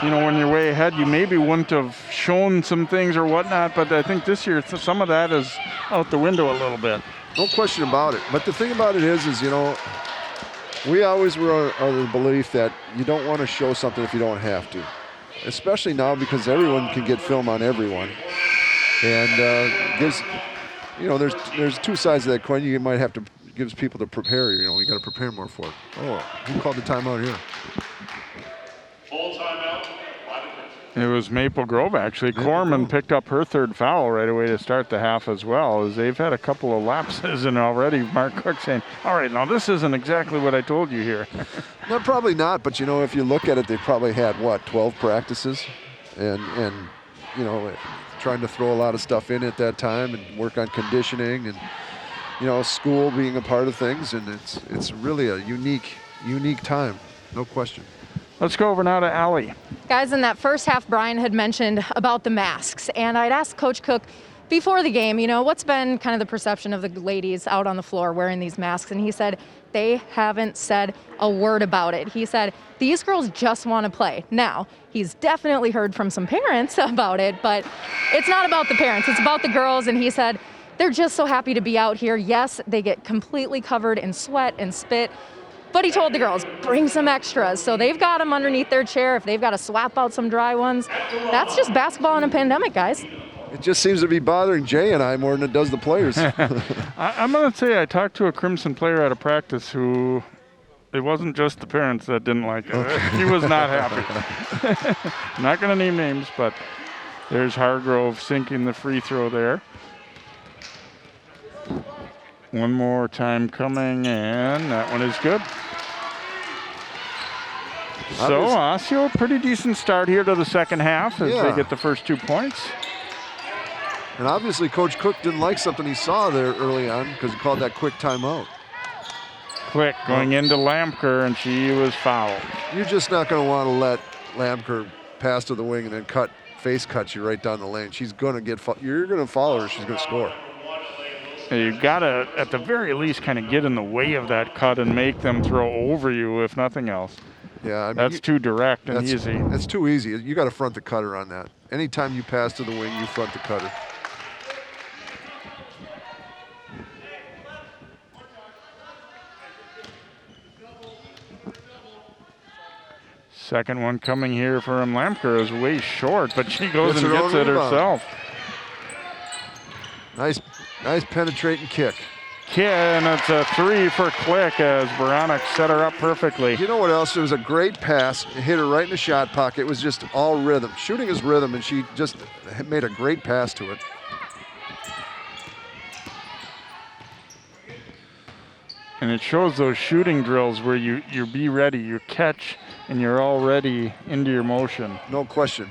when you're way ahead, you maybe wouldn't have shown some things or whatnot, but I think this year some of that is out the window a little bit. No question about it. But the thing about it is we always were of the belief that you don't want to show something if you don't have to, especially now because everyone can get film on everyone, and there's 2 sides of that coin. You might have to gives people to prepare. You got to prepare more for it. Oh, who called the timeout here? Full timeout. It was Maple Grove, actually. Corman picked up her 3rd foul right away to start the half as well, as they've had a couple of lapses, and already Mark Cook saying, all right, now this isn't exactly what I told you here. No, probably not, but if you look at it, they probably had, 12 practices, and trying to throw a lot of stuff in at that time and work on conditioning and, you know, school being a part of things. And it's really a unique time, no question. Let's go over now to Allie. Guys, in that first half, Brian had mentioned about the masks, and I'd asked Coach Cook before the game, you know, what's been kind of the perception of the ladies out on the floor wearing these masks? And he said they haven't said a word about it. He said these girls just want to play. Now, he's definitely heard from some parents about it, but it's not about the parents, it's about the girls. And he said they're just so happy to be out here. Yes, they get completely covered in sweat and spit, but he told the girls, bring some extras. So they've got them underneath their chair. If they've got to swap out some dry ones, that's just basketball in a pandemic, guys. It just seems to be bothering Jay and I more than it does the players. I'm going to say I talked to a Crimson player at a practice who, it wasn't just the parents that didn't like it. He was not happy. I'm not going to name names, but there's Hargrove sinking the free throw there. One more time coming, and that one is good. So Osseo, pretty decent start here to the second half as they get the first 2 points. And obviously Coach Cook didn't like something he saw there early on because he called that quick timeout. Quick going into Lampker, and she was fouled. You're just not going to want to let Lampker pass to the wing and then face cut you right down the lane. She's going to get you're going to follow her. She's going to score. You got to, at the very least, kind of get in the way of that cut and make them throw over you, if nothing else. Yeah, I mean, that's too direct and easy. That's too easy. You got to front the cutter on that. Anytime you pass to the wing, you front the cutter. Second one coming here from Lampker is way short, but she goes and gets it herself. Nice penetrating kick. And it's a three for Click as Baranek set her up perfectly. You know what else? It was a great pass. It hit her right in the shot pocket. It was just all rhythm. Shooting is rhythm, and she just made a great pass to it. And it shows those shooting drills where you be ready, you catch, and you're already into your motion. No question.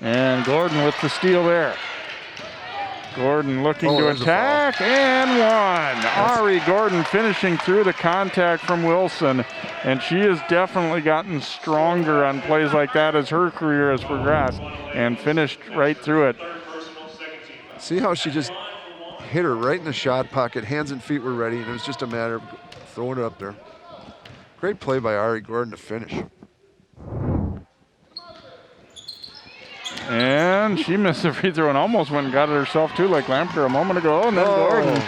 And Gordon with the steal there. Gordon looking to attack, and one. Ari Gordon finishing through the contact from Wilson, and she has definitely gotten stronger on plays like that as her career has progressed, and finished right through it. See how she just hit her right in the shot pocket, hands and feet were ready, and it was just a matter of throwing it up there. Great play by Ari Gordon to finish. And she missed the free throw and almost went and got it herself too, like Lampker a moment ago. And then Gordon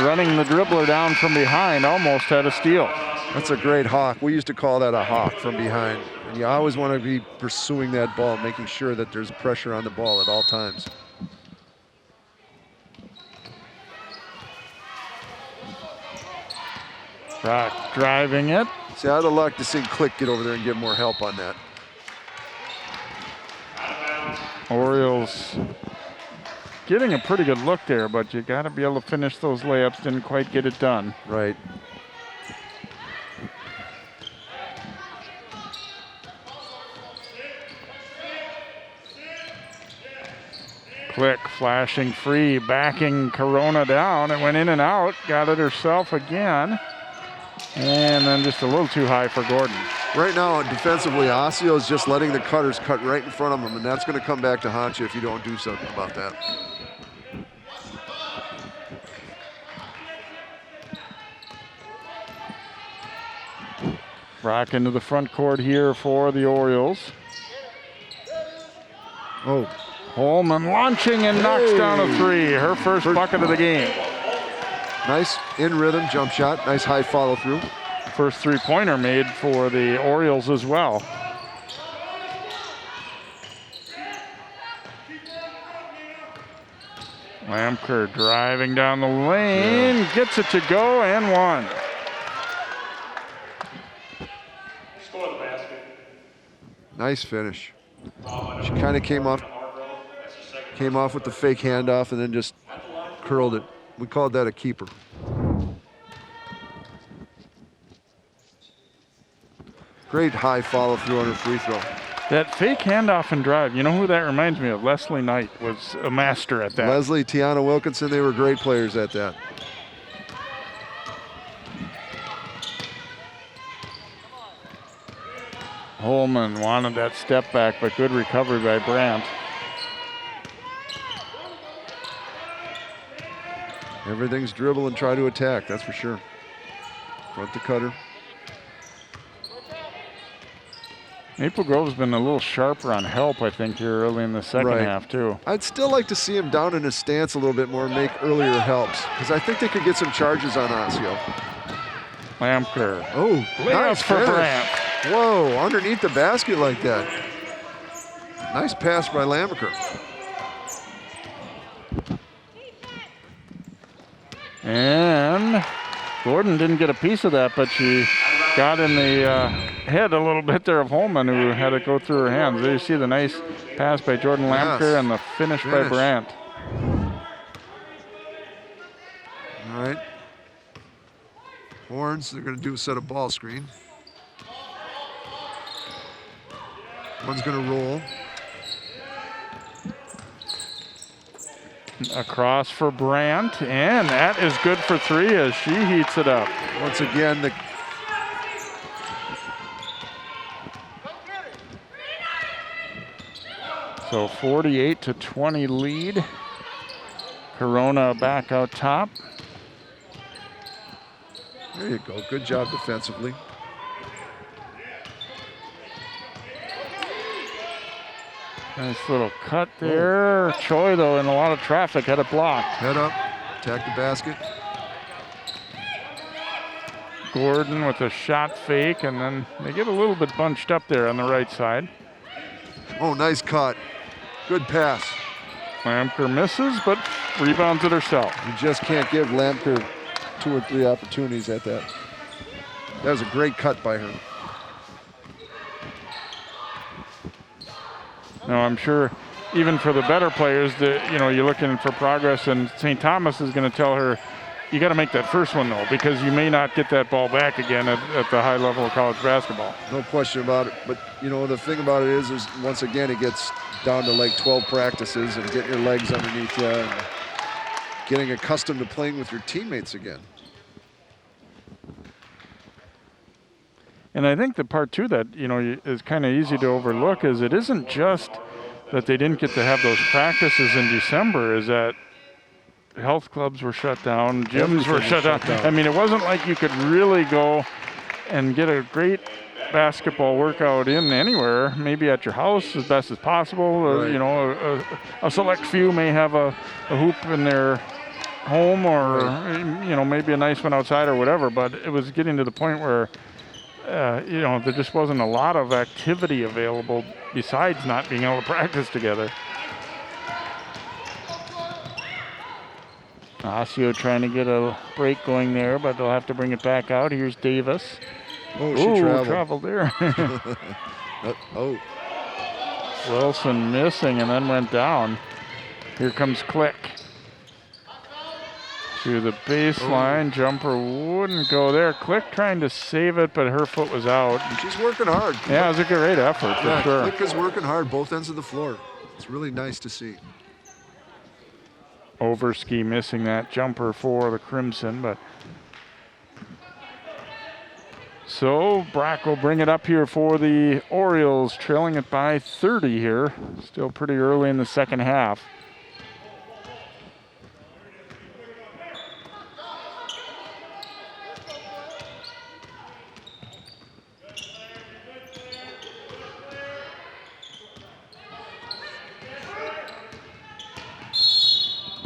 running the dribbler down from behind, almost had a steal. That's a great hawk. We used to call that a hawk from behind. And you always want to be pursuing that ball, making sure that there's pressure on the ball at all times. Rock driving it. See, I'd have liked to see Click get over there and get more help on that. Orioles getting a pretty good look there, but you got to be able to finish those layups. Didn't quite get it done. Right. Click flashing free, backing Corona down. It went in and out, got it herself again. And then just a little too high for Gordon. Right now, defensively, Osseo is just letting the cutters cut right in front of him, and that's going to come back to haunt you if you don't do something about that. Rock into the front court here for the Orioles. Oh. Holman launching and knocks down a three. Her first bucket of the game. Nice in rhythm jump shot. Nice high follow through. First three-pointer made for the Orioles as well. Lampker driving down the lane, gets it to go, and one. Score the basket. Nice finish. She kind of came off with the fake handoff and then just curled it. We called that a keeper. Great high follow through on her free throw. That fake handoff and drive, you know who that reminds me of? Leslie Knight was a master at that. Leslie, Tiana Wilkinson, they were great players at that. Holman wanted that step back, but good recovery by Brandt. Everything's dribble and try to attack, that's for sure. Front to Cutter. Maple Grove's been a little sharper on help, I think, here early in the second half, too. I'd still like to see him down in his stance a little bit more and make earlier helps, because I think they could get some charges on Osseo. Lamker. Oh, nice for finish. Brandt. Whoa, underneath the basket like that. Nice pass by Lamker. And Gordon didn't get a piece of that, but she got in the head a little bit there of Holman, who had it go through her hands. There you see the nice pass by Jordan Lamker and the finish by Brandt. All right. Horns, they're going to do a set of ball screen. One's going to roll. Across for Brandt, and that is good for three as she heats it up. Once again, the so 48-20 lead. Corona back out top. There you go. Good job defensively. Nice little cut there. Choi, though, in a lot of traffic, had it blocked. Head up, attack the basket. Gordon with a shot fake, and then they get a little bit bunched up there on the right side. Oh, nice cut. Good pass. Lamker misses, but rebounds it herself. You just can't give Lamker 2 or 3 opportunities at that. That was a great cut by her. No, I'm sure even for the better players, you're looking for progress, and St. Thomas is going to tell her, you got to make that first one, though, because you may not get that ball back again at the high level of college basketball. No question about it. But, the thing about it is once again, it gets down to like 12 practices and getting your legs underneath you and getting accustomed to playing with your teammates again. And I think the part, too, that, is kind of easy to overlook is it isn't just that they didn't get to have those practices in December, is that health clubs were shut down, gyms were shut down. I mean, it wasn't like you could really go and get a great basketball workout in anywhere, maybe at your house as best as possible. Right. A select few may have a hoop in their home or, maybe a nice one outside or whatever, but it was getting to the point where there just wasn't a lot of activity available besides not being able to practice together. Osseo trying to get a break going there, but they'll have to bring it back out. Here's Davis. Oh, she traveled there. Wilson missing and then went down. Here comes Click. To the baseline, jumper wouldn't go there. Click trying to save it, but her foot was out. She's working hard. Yeah, it was a great effort, for sure. Click is working hard, both ends of the floor. It's really nice to see. Overski missing that jumper for the Crimson, but so Brack will bring it up here for the Orioles, trailing it by 30 here. Still pretty early in the second half.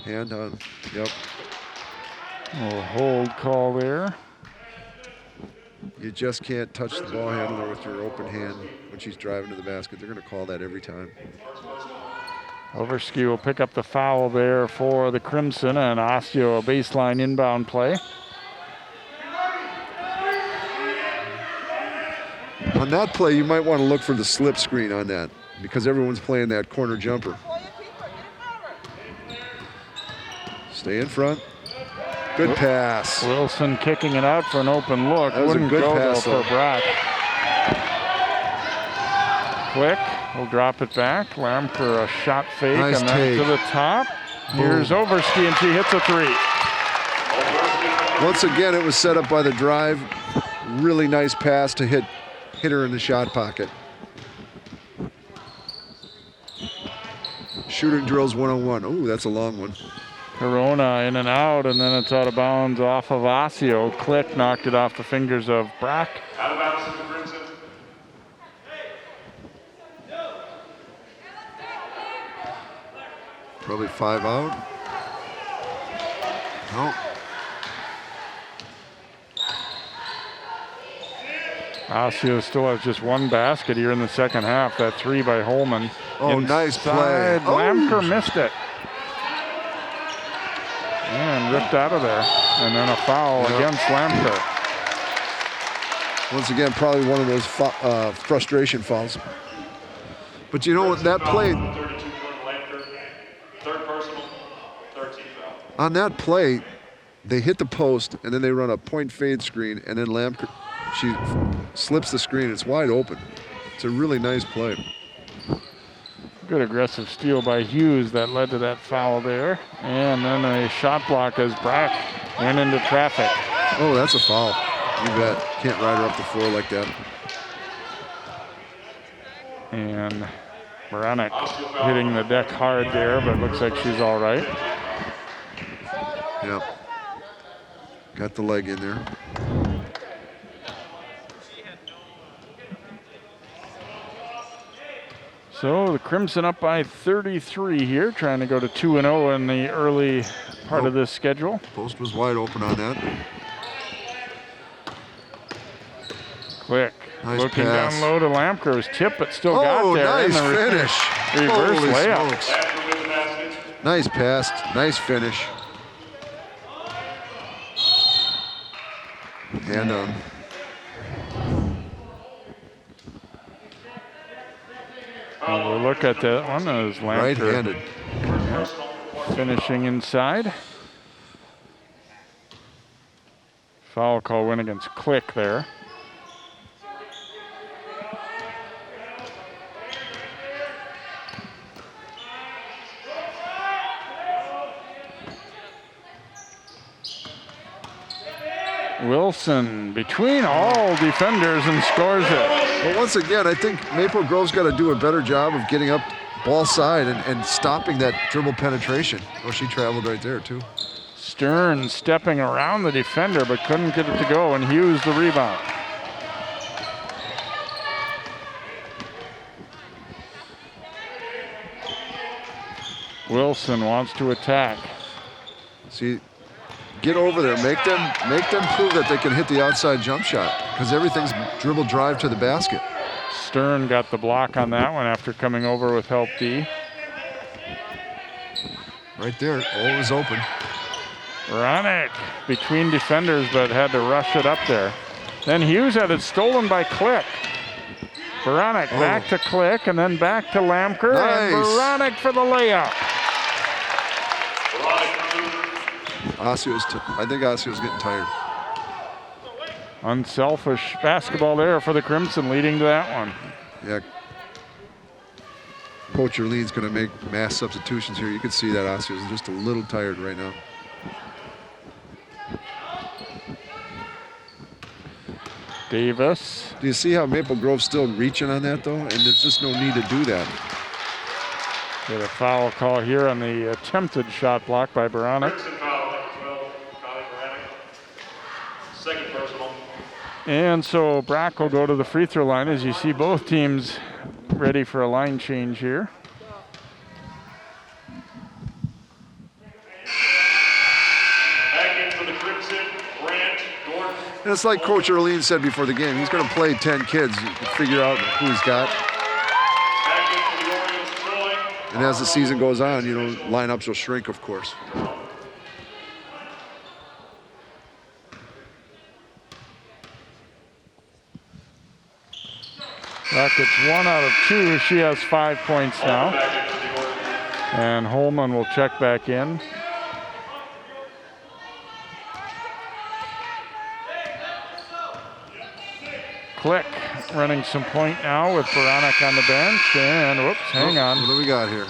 Hand on, yep. A hold call there. You just can't touch the ball handler with your open hand when she's driving to the basket. They're going to call that every time. Overski will pick up the foul there for the Crimson, and Osseo a baseline inbound play. On that play, you might want to look for the slip screen on that because everyone's playing that corner jumper. Stay in front. Good pass. Wilson kicking it out for an open look. That was Wouldn't a good go pass though for Brack. Click will drop it back. Lamker a shot fake Nice and then take. to the top. Here's Overski and she hits a 3. Once again, it was set up by the drive. Really nice pass to hit her in the shot pocket. Shooting drills 101. Oh, that's a long one. Corona in and out, and then it's out of bounds off of Osseo. Click knocked it off the fingers of Brack. Out of bounds to the Crimson. Probably 5 out. No. Osseo still has just 1 basket here in the second half. That 3 by Holman. Oh, nice play. Oh. Lamker missed it. And ripped out of there. And then a foul against Lamker. Once again, probably one of those frustration fouls. But you know what, that play, 32 point Lamker. Third personal, 13 foul. on that play, they hit the post and then they run a point fade screen and then Lamker, she slips the screen. It's wide open. It's a really nice play. Good aggressive steal by Hughes that led to that foul there. And then a shot block as Brack went into traffic. Oh, that's a foul. You bet. Can't ride her up the floor like that. And Moronic hitting the deck hard there, but looks like she's all right. Yep. Got the leg in there. So the Crimson up by 33 here, trying to go to 2-0 in the early part of this schedule. Post was wide open on that. Click. Nice Looking pass. down low to Lamker's tip, but still got there. Nice And the finish. Reverse Holy layup. smokes. Lamker with the basket. Nice pass. Nice finish. Hand on. We'll look at that one as Lamker Right-handed. finishing inside. Foul call win against Click there. Wilson between all defenders and scores it. Well, once again, I think Maple Grove's got to do a better job of getting up ball side and stopping that dribble penetration. Oh, she traveled right there, too. Stern stepping around the defender, but couldn't get it to go, and Hughes the rebound. Wilson wants to attack. See, get over there, make them prove that they can hit the outside jump shot because everything's dribble drive to the basket. Stern got the block on that one after coming over with help D. Right there, all was open. Ronick between defenders, but had to rush it up there. Then Hughes had it stolen by Click. Veronic back to Click and then back to Lamker. Nice. And Veronic for the layup. I think Osseo's getting tired. Unselfish basketball there for the Crimson, leading to that one. Yeah. Coach Erlene's going to make mass substitutions here. You can see that Osseo's just a little tired right now. Davis. Do you see how Maple Grove's still reaching on that, though? And there's just no need to do that. Get a foul call here on the attempted shot block by Veronic. Crimson foul, number 12, Kylie Veronic. Second personal. And so Brack will go to the free throw line as you see both teams ready for a line change here. Back in for the Crimson, Grant Gordon. And it's like Coach Erlene said before the game. He's going to play 10 kids. You can figure out who he's got. Back in for the Orioles, Troy. And as the season goes on, you know, lineups will shrink, of course. Rockets 1 out of 2. She has 5 points now. Back in for the Orioles. And Holman will check back in. Click running some point now with Baranek on the bench. And whoops, hang on. What do we got here?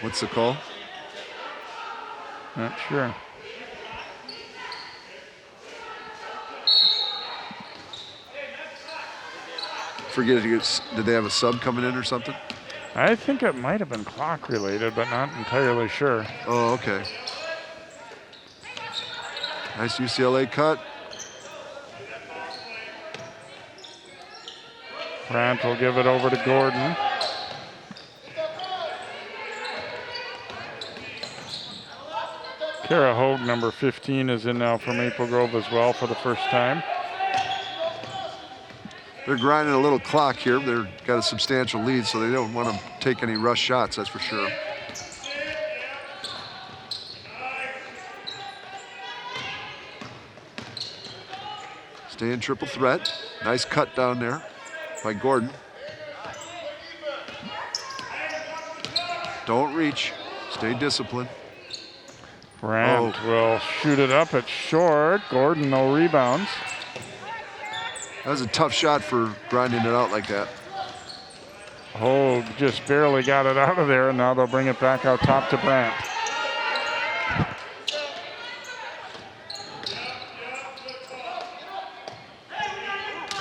What's the call? Not sure. Forget it. Did they have a sub coming in or something? I think it might have been clock related, but not entirely sure. Oh, okay. Nice UCLA cut. Brandt will give it over to Gordon. Kara Hogue, number 15, is in now for Maple Grove as well for the first time. They're grinding a little clock here. They've got a substantial lead, so they don't want to take any rush shots, that's for sure. Stay in triple threat. Nice cut down there by Gordon. Don't reach. Stay disciplined. Brandt will shoot it up at short. Gordon, no rebounds. That was a tough shot for grinding it out like that. Hogue just barely got it out of there, and now they'll bring it back out top to Brandt.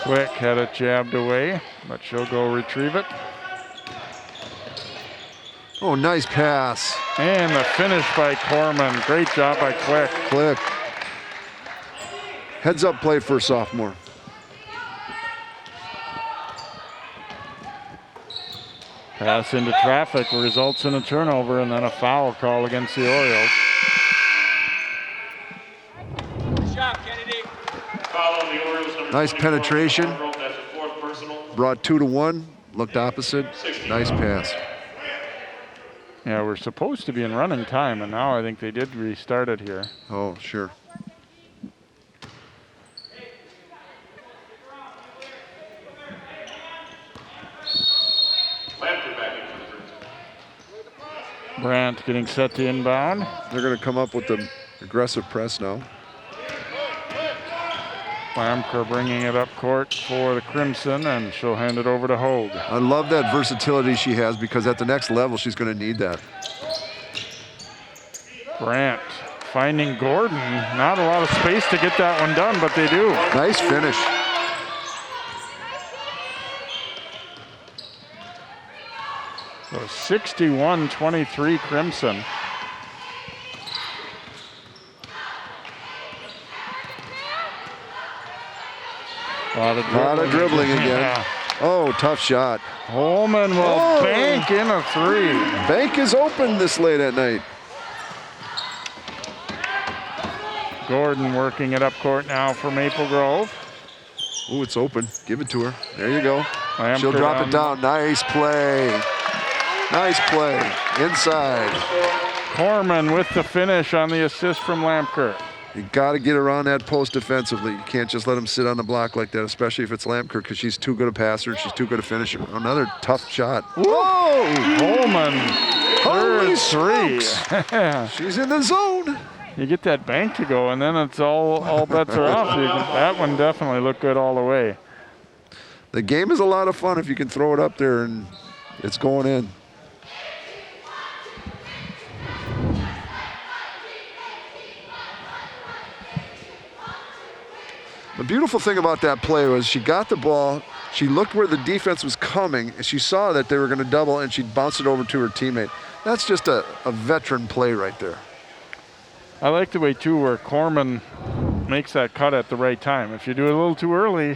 Quick had it jabbed away, but she'll go retrieve it. Oh, nice pass. And the finish by Corman. Great job by Quick. Quick. Heads up play for a sophomore. Pass into traffic results in a turnover and then a foul call against the Orioles. Nice penetration. Brought 2-1. Looked opposite. Nice pass. Yeah, we're supposed to be in running time, and now I think they did restart it here. Oh, sure. Brandt getting set to inbound. They're going to come up with the aggressive press now. Lamker bringing it up court for the Crimson, and she'll hand it over to Hogue. I love that versatility she has because at the next level, she's going to need that. Brandt finding Gordon. Not a lot of space to get that one done, but they do. Nice finish. So 61-23 Crimson. A lot of dribbling again. Yeah. Oh, tough shot. Holman will bank in a three. Bank is open this late at night. Gordon working it up court now for Maple Grove. Oh, it's open. Give it to her. There you go. Lamker She'll drop it down. Nice play. Nice play. Inside. Corman with the finish on the assist from Lamker. You got to get around that post defensively. You can't just let him sit on the block like that, especially if it's Lamker, because she's too good a passer. She's too good a finisher. Another tough shot. Whoa! Holman. Holy three. She's in the zone. You get that bank to go, and then it's all bets are off. That one definitely looked good all the way. The game is a lot of fun if you can throw it up there and it's going in. The beautiful thing about that play was she got the ball, she looked where the defense was coming, and she saw that they were going to double, and she bounced it over to her teammate. That's just a veteran play right there. I like the way, too, where Corman makes that cut at the right time. If you do it a little too early,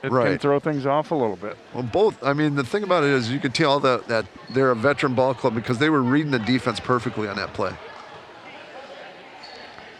it can throw things off a little bit. Well, I mean, the thing about it is you can tell that they're a veteran ball club because they were reading the defense perfectly on that play.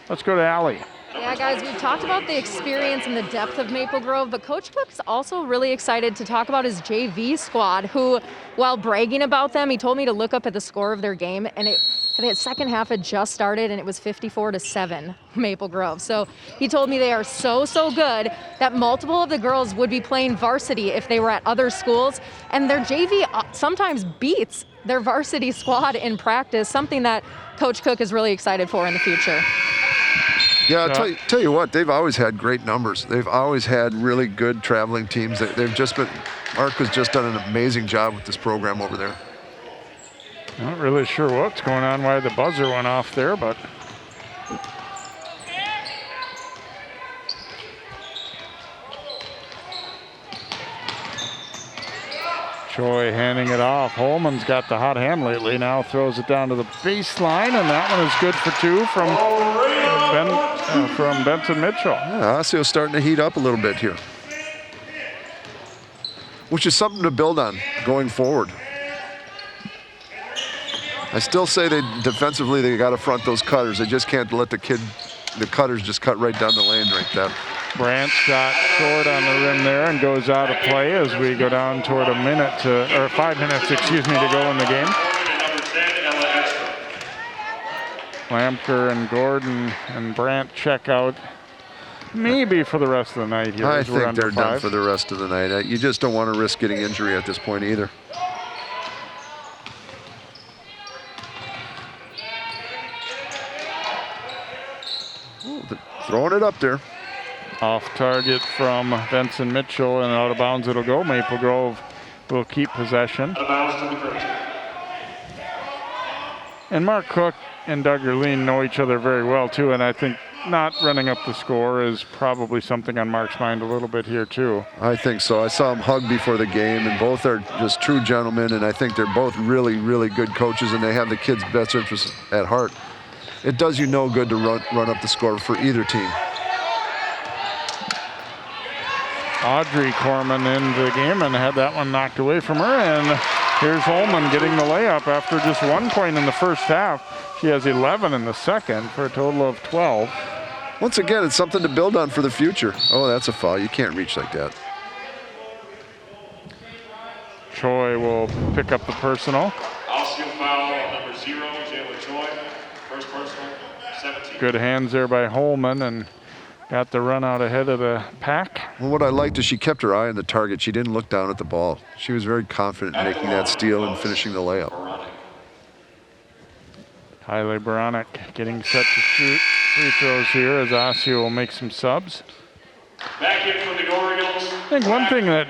Let's go to Allie. Yeah, guys, we've talked about the experience and the depth of Maple Grove, but Coach Cook's also really excited to talk about his JV squad, who, while bragging about them, he told me to look up at the score of their game, and the second half had just started, and it was 54-7 Maple Grove. So he told me they are so good that multiple of the girls would be playing varsity if they were at other schools, and their JV sometimes beats their varsity squad in practice, something that Coach Cook is really excited for in the future. Yeah, I'll tell you what, they've always had great numbers. They've always had really good traveling teams. They've just been, Mark has just done an amazing job with this program over there. Not really sure what's going on, why the buzzer went off there, but Choi handing it off. Holman's got the hot hand lately. Now throws it down to the baseline, and that one is good for two from Benson Mitchell. Yeah, Osseo's starting to heat up a little bit here, which is something to build on going forward. I still say defensively they got to front those cutters. They just can't let the cutters just cut right down the lane like that. Brandt shot short on the rim there and goes out of play as we go down toward 5 minutes, to go in the game. Lamker and Gordon and Brandt check out maybe for the rest of the night here. I think they're done for the rest of the night. You just don't want to risk getting injury at this point either. Throwing it up there. Off target from Benson Mitchell, and out of bounds it'll go. Maple Grove will keep possession. And Mark Cook and Doug Erleen know each other very well too, and I think not running up the score is probably something on Mark's mind a little bit here too. I think so. I saw them hug before the game, and both are just true gentlemen, and I think they're both really, really good coaches, and they have the kids' best interests at heart. It does you no good to run up the score for either team. Audrey Corman in the game and had that one knocked away from her, and here's Holman getting the layup after just 1 point in the first half. She has 11 in the second for a total of 12. Once again, it's something to build on for the future. Oh, that's a foul. You can't reach like that. Choi will pick up the personal. Osseo foul number 0, Jalen Choi. First personal, 17. Good hands there by Holman and got the run out ahead of the pack. Well, what I liked is she kept her eye on the target. She didn't look down at the ball. She was very confident in making that steal and finishing the layup. Kylie Baronic getting set to shoot free throws here as Osseo will make some subs. Back in for the Orioles. I think one thing that,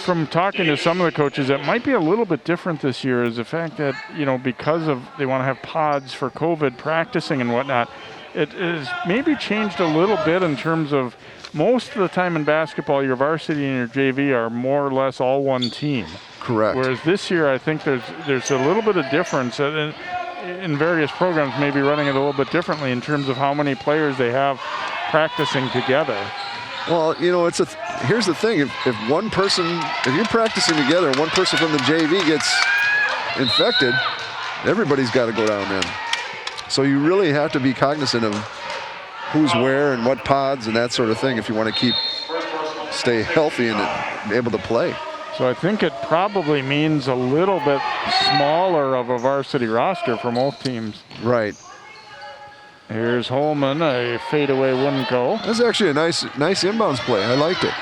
from talking to some of the coaches, that might be a little bit different this year is the fact that, because of they want to have pods for COVID practicing and whatnot, it is maybe changed a little bit in terms of most of the time in basketball, your varsity and your JV are more or less all one team. Correct. Whereas this year, I think there's a little bit of difference in various programs, maybe running it a little bit differently in terms of how many players they have practicing together. Well, here's the thing. If you're practicing together and one person from the JV gets infected, everybody's got to go down then. So you really have to be cognizant of who's where and what pods and that sort of thing if you want to stay healthy and able to play. So I think it probably means a little bit smaller of a varsity roster for most teams. Right. Here's Holman, a fadeaway wouldn't go. That's actually a nice inbounds play. I liked it.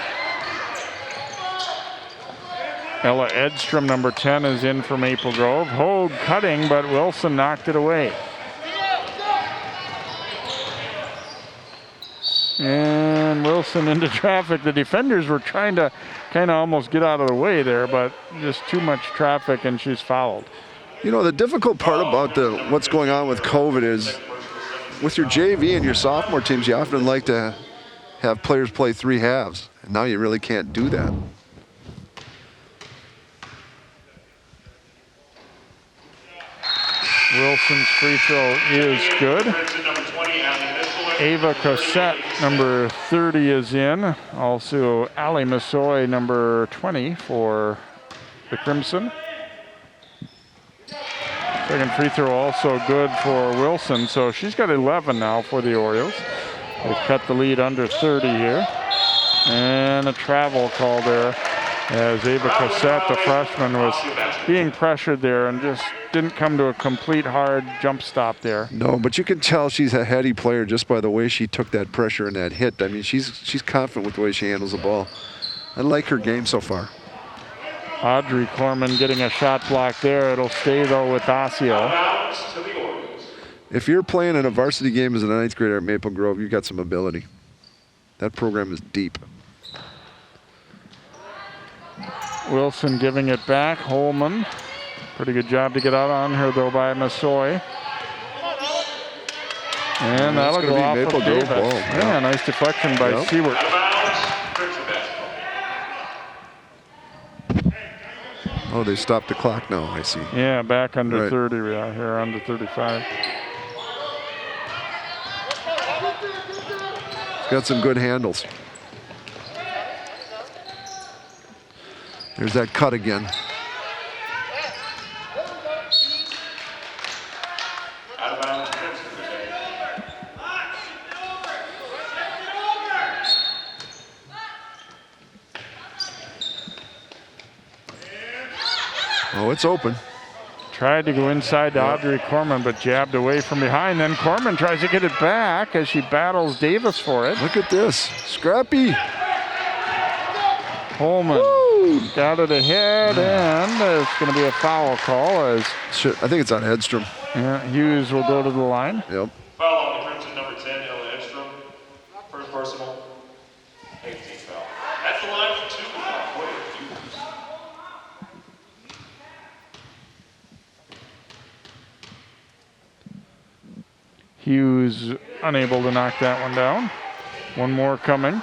Ella Edstrom, number 10, is in for Maple Grove. Hogue cutting, but Wilson knocked it away. And Wilson into traffic. The defenders were trying to kind of almost get out of the way there, but just too much traffic and she's fouled. The difficult part about what's going on with COVID is with your JV and your sophomore teams, you often like to have players play 3 halves. And now you really can't do that. Wilson's free throw is good. Ava Cossette, number 30, is in. Also, Ali Massoy, number 20, for the Crimson. Second free throw also good for Wilson, so she's got 11 now for the Orioles. They've cut the lead under 30 here. And a travel call there as Ava Cossette, the freshman, was being pressured there and just didn't come to a complete hard jump stop there. No, but you can tell she's a heady player just by the way she took that pressure and that hit. I mean, she's confident with the way she handles the ball. I like her game so far. Audrey Corman getting a shot block there. It'll stay, though, with Osseo. Outbounds to the Orioles. If you're playing in a varsity game as a 9th grader at Maple Grove, you've got some ability. That program is deep. Wilson giving it back. Holman. Pretty good job to get out on her, though, by Massoy. And that'll go off of Davis. Yeah, nice deflection by Seward. Out of bounds, Crimson basketball. Oh, they stopped the clock now, I see. Yeah, back under 30. We are here under 35. It's got some good handles. There's that cut again. Out of bounds, Crimson retained. Oh, it's open. Tried to go inside to Audrey Corman, but jabbed away from behind. Then Corman tries to get it back as she battles Davis for it. Look at this. Scrappy. Holman got it ahead, and there's going to be a foul call as I think it's on Edstrom. yeah, Hughes will go to the line. Yep. Foul on the Crimson, number 10, Ella Edstrom. First personal, 18th foul. At the line for 2, halfway. Hughes unable to knock that one down. One more coming.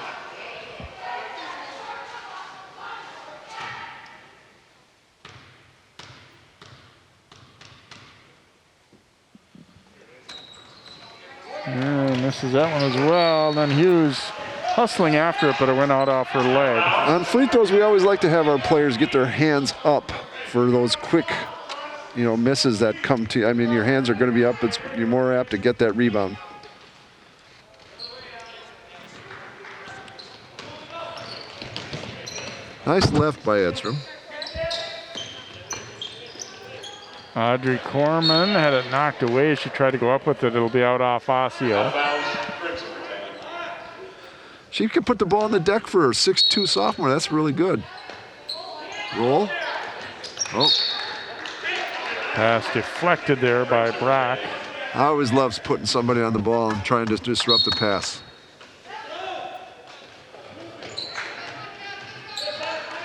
And misses that one as well. Then Hughes hustling after it, but it went out off her leg. On free throws, we always like to have our players get their hands up for those quick, misses that come to you. I mean, your hands are going to be up. You're more apt to get that rebound. Nice left by Edstrom. Audrey Corman had it knocked away. She tried to go up with it. It'll be out off Osseo. Out of bounds, Crimson retained. She can put the ball on the deck for a 6'2" sophomore. That's really good. Roll. Oh. Pass deflected there by Brock. I always love putting somebody on the ball and trying to disrupt the pass.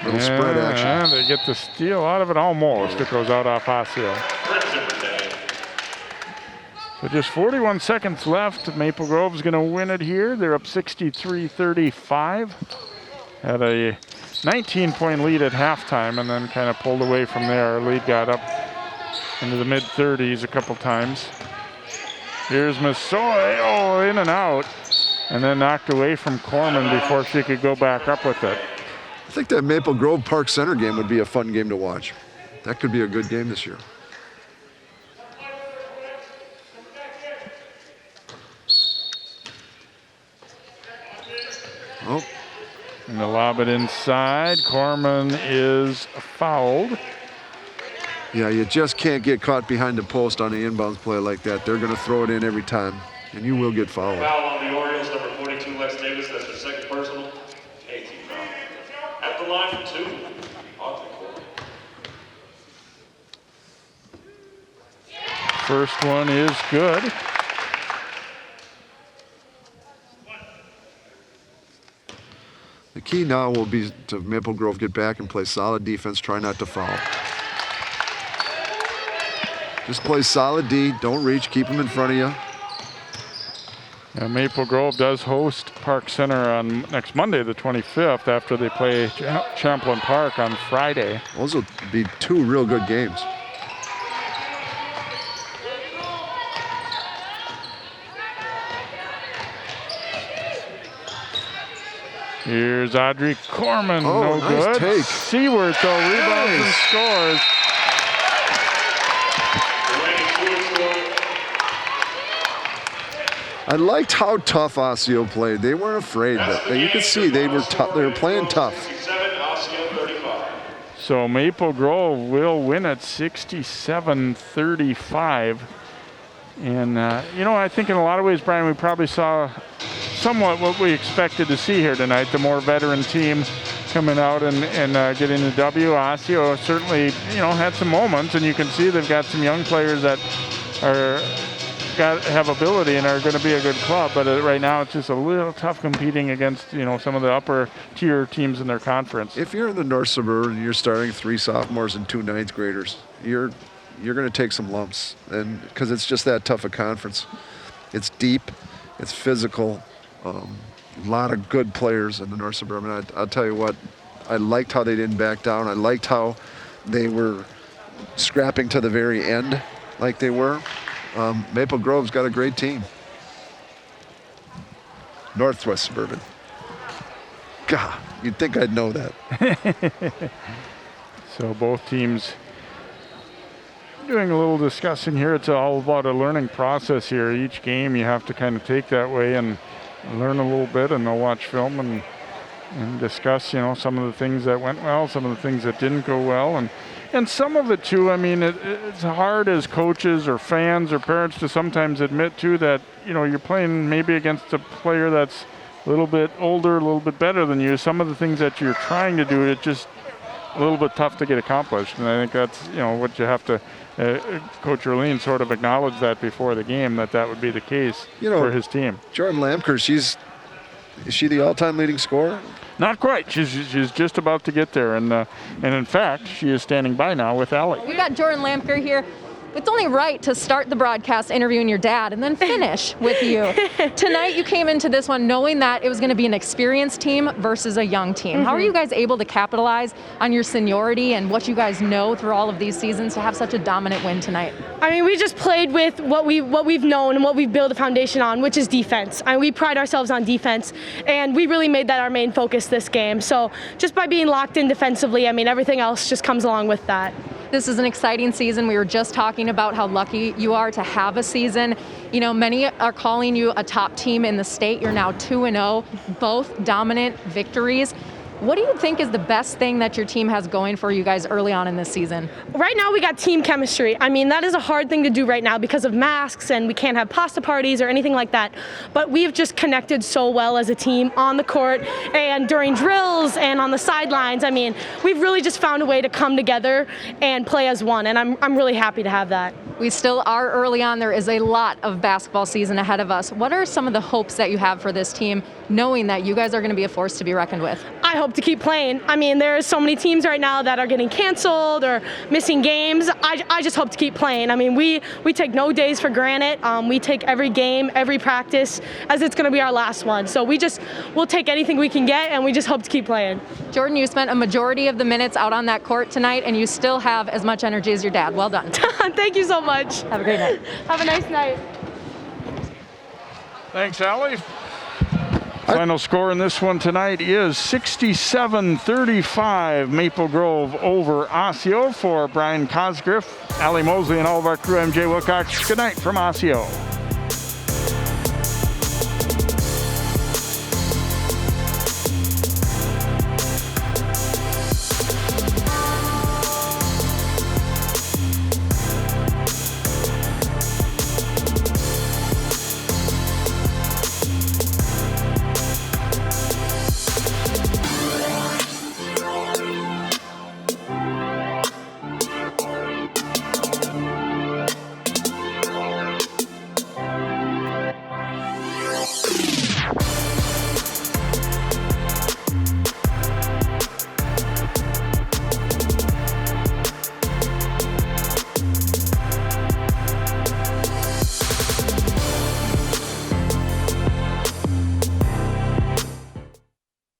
Little spread action. They get the steal out of it almost. It goes out off Osseo. Crimson retained. So just 41 seconds left. Maple Grove's going to win it here. They're up 63-35. Had a 19-point lead at halftime and then kind of pulled away from there. Our lead got up into the mid-30s a couple times. Here's Massoy. Oh, in and out. And then knocked away from Corman before she could go back up with it. I think that Maple Grove Park Center game would be a fun game to watch. That could be a good game this year. Oh. And the lob it inside. Corman is fouled. Yeah, you just can't get caught behind the post on the inbounds play like that. They're going to throw it in every time, and you will get fouled. Foul on the Orioles, number 42, Lex Davis. That's her second personal. 18 foul. At the line for 2, Audrey Corman. First one is good. The key now will be to Maple Grove get back and play solid defense, try not to foul. Just play solid D, don't reach, keep them in front of you. Yeah, Maple Grove does host Park Center on next Monday, the 25th, after they play Champlain Park on Friday. Those will be 2 real good games. Here's Audrey Corman, Oh, no nice good. take. Seward, though, rebounds and scores. I liked how tough Osseo played. They weren't afraid, but you could see they were tough. They were playing tough. 67, Osseo 35. So Maple Grove will win at 67-35. And, I think in a lot of ways, Brian, we probably saw somewhat what we expected to see here tonight. The more veteran team coming out and getting the W. Osseo certainly, had some moments, and you can see they've got some young players that have ability and are going to be a good club, but right now it's just a little tough competing against some of the upper tier teams in their conference. If you're in the North Suburban and you're starting 3 sophomores and 2 ninth graders, you're going to take some lumps, and because it's just that tough a conference. It's deep, it's physical, a lot of good players in the North Suburban. I'll tell you what, I liked how they didn't back down. I liked how they were scrapping to the very end like they were. Maple Grove's got a great team. Northwest Suburban. God, you'd think I'd know that. So both teams doing a little discussing here. It's all about a learning process here. Each game you have to kind of take that way and learn a little bit, and they'll watch film and discuss, some of the things that went well, some of the things that didn't go well, and some of it too. I mean, it's hard as coaches or fans or parents to sometimes admit too that you're playing maybe against a player that's a little bit older, a little bit better than you. Some of the things that you're trying to do, it's just a little bit tough to get accomplished, and I think that's what you have to. Coach Erlene sort of acknowledged that before the game, that would be the case for his team. Jordan Lamker, is she the all-time leading scorer? Not quite. She's just about to get there, and in fact, she is standing by now with Allie. We got Jordan Lamker here. It's only right to start the broadcast interviewing your dad and then finish with you. Tonight you came into this one knowing that it was going to be an experienced team versus a young team. How are you guys able to capitalize on your seniority and what you guys know through all of these seasons to have such a dominant win tonight? I mean, we just played with what we've known and what we've built a foundation on, which is defense. I mean, we pride ourselves on defense, and we really made that our main focus this game. So just by being locked in defensively, I mean, everything else just comes along with that. This is an exciting season. We were just talking about how lucky you are to have a season. Many are calling you a top team in the state. You're now 2-0, both dominant victories. What do you think is the best thing that your team has going for you guys early on in this season? Right now we got team chemistry. I mean, that is a hard thing to do right now because of masks and we can't have pasta parties or anything like that. But we've just connected so well as a team on the court and during drills and on the sidelines. I mean, we've really just found a way to come together and play as one, and I'm really happy to have that. We still are early on. There is a lot of basketball season ahead of us. What are some of the hopes that you have for this team, knowing that you guys are going to be a force to be reckoned with? I hope to keep playing. I mean, there's so many teams right now that are getting canceled or missing games. I just hope to keep playing. I mean, we take no days for granted. We take every game, every practice as it's going to be our last one. So we'll take anything we can get, and we just hope to keep playing. Jordan, you spent a majority of the minutes out on that court tonight, and you still have as much energy as your dad. Well done. Thank you so much. Have a great night. Have a nice night. Thanks, Allie. Final score in this one tonight is 67-35. Maple Grove over Osseo. For Brian Cosgriff, Allie Mosley, and all of our crew, I'm Jay Wilcox. Good night from Osseo.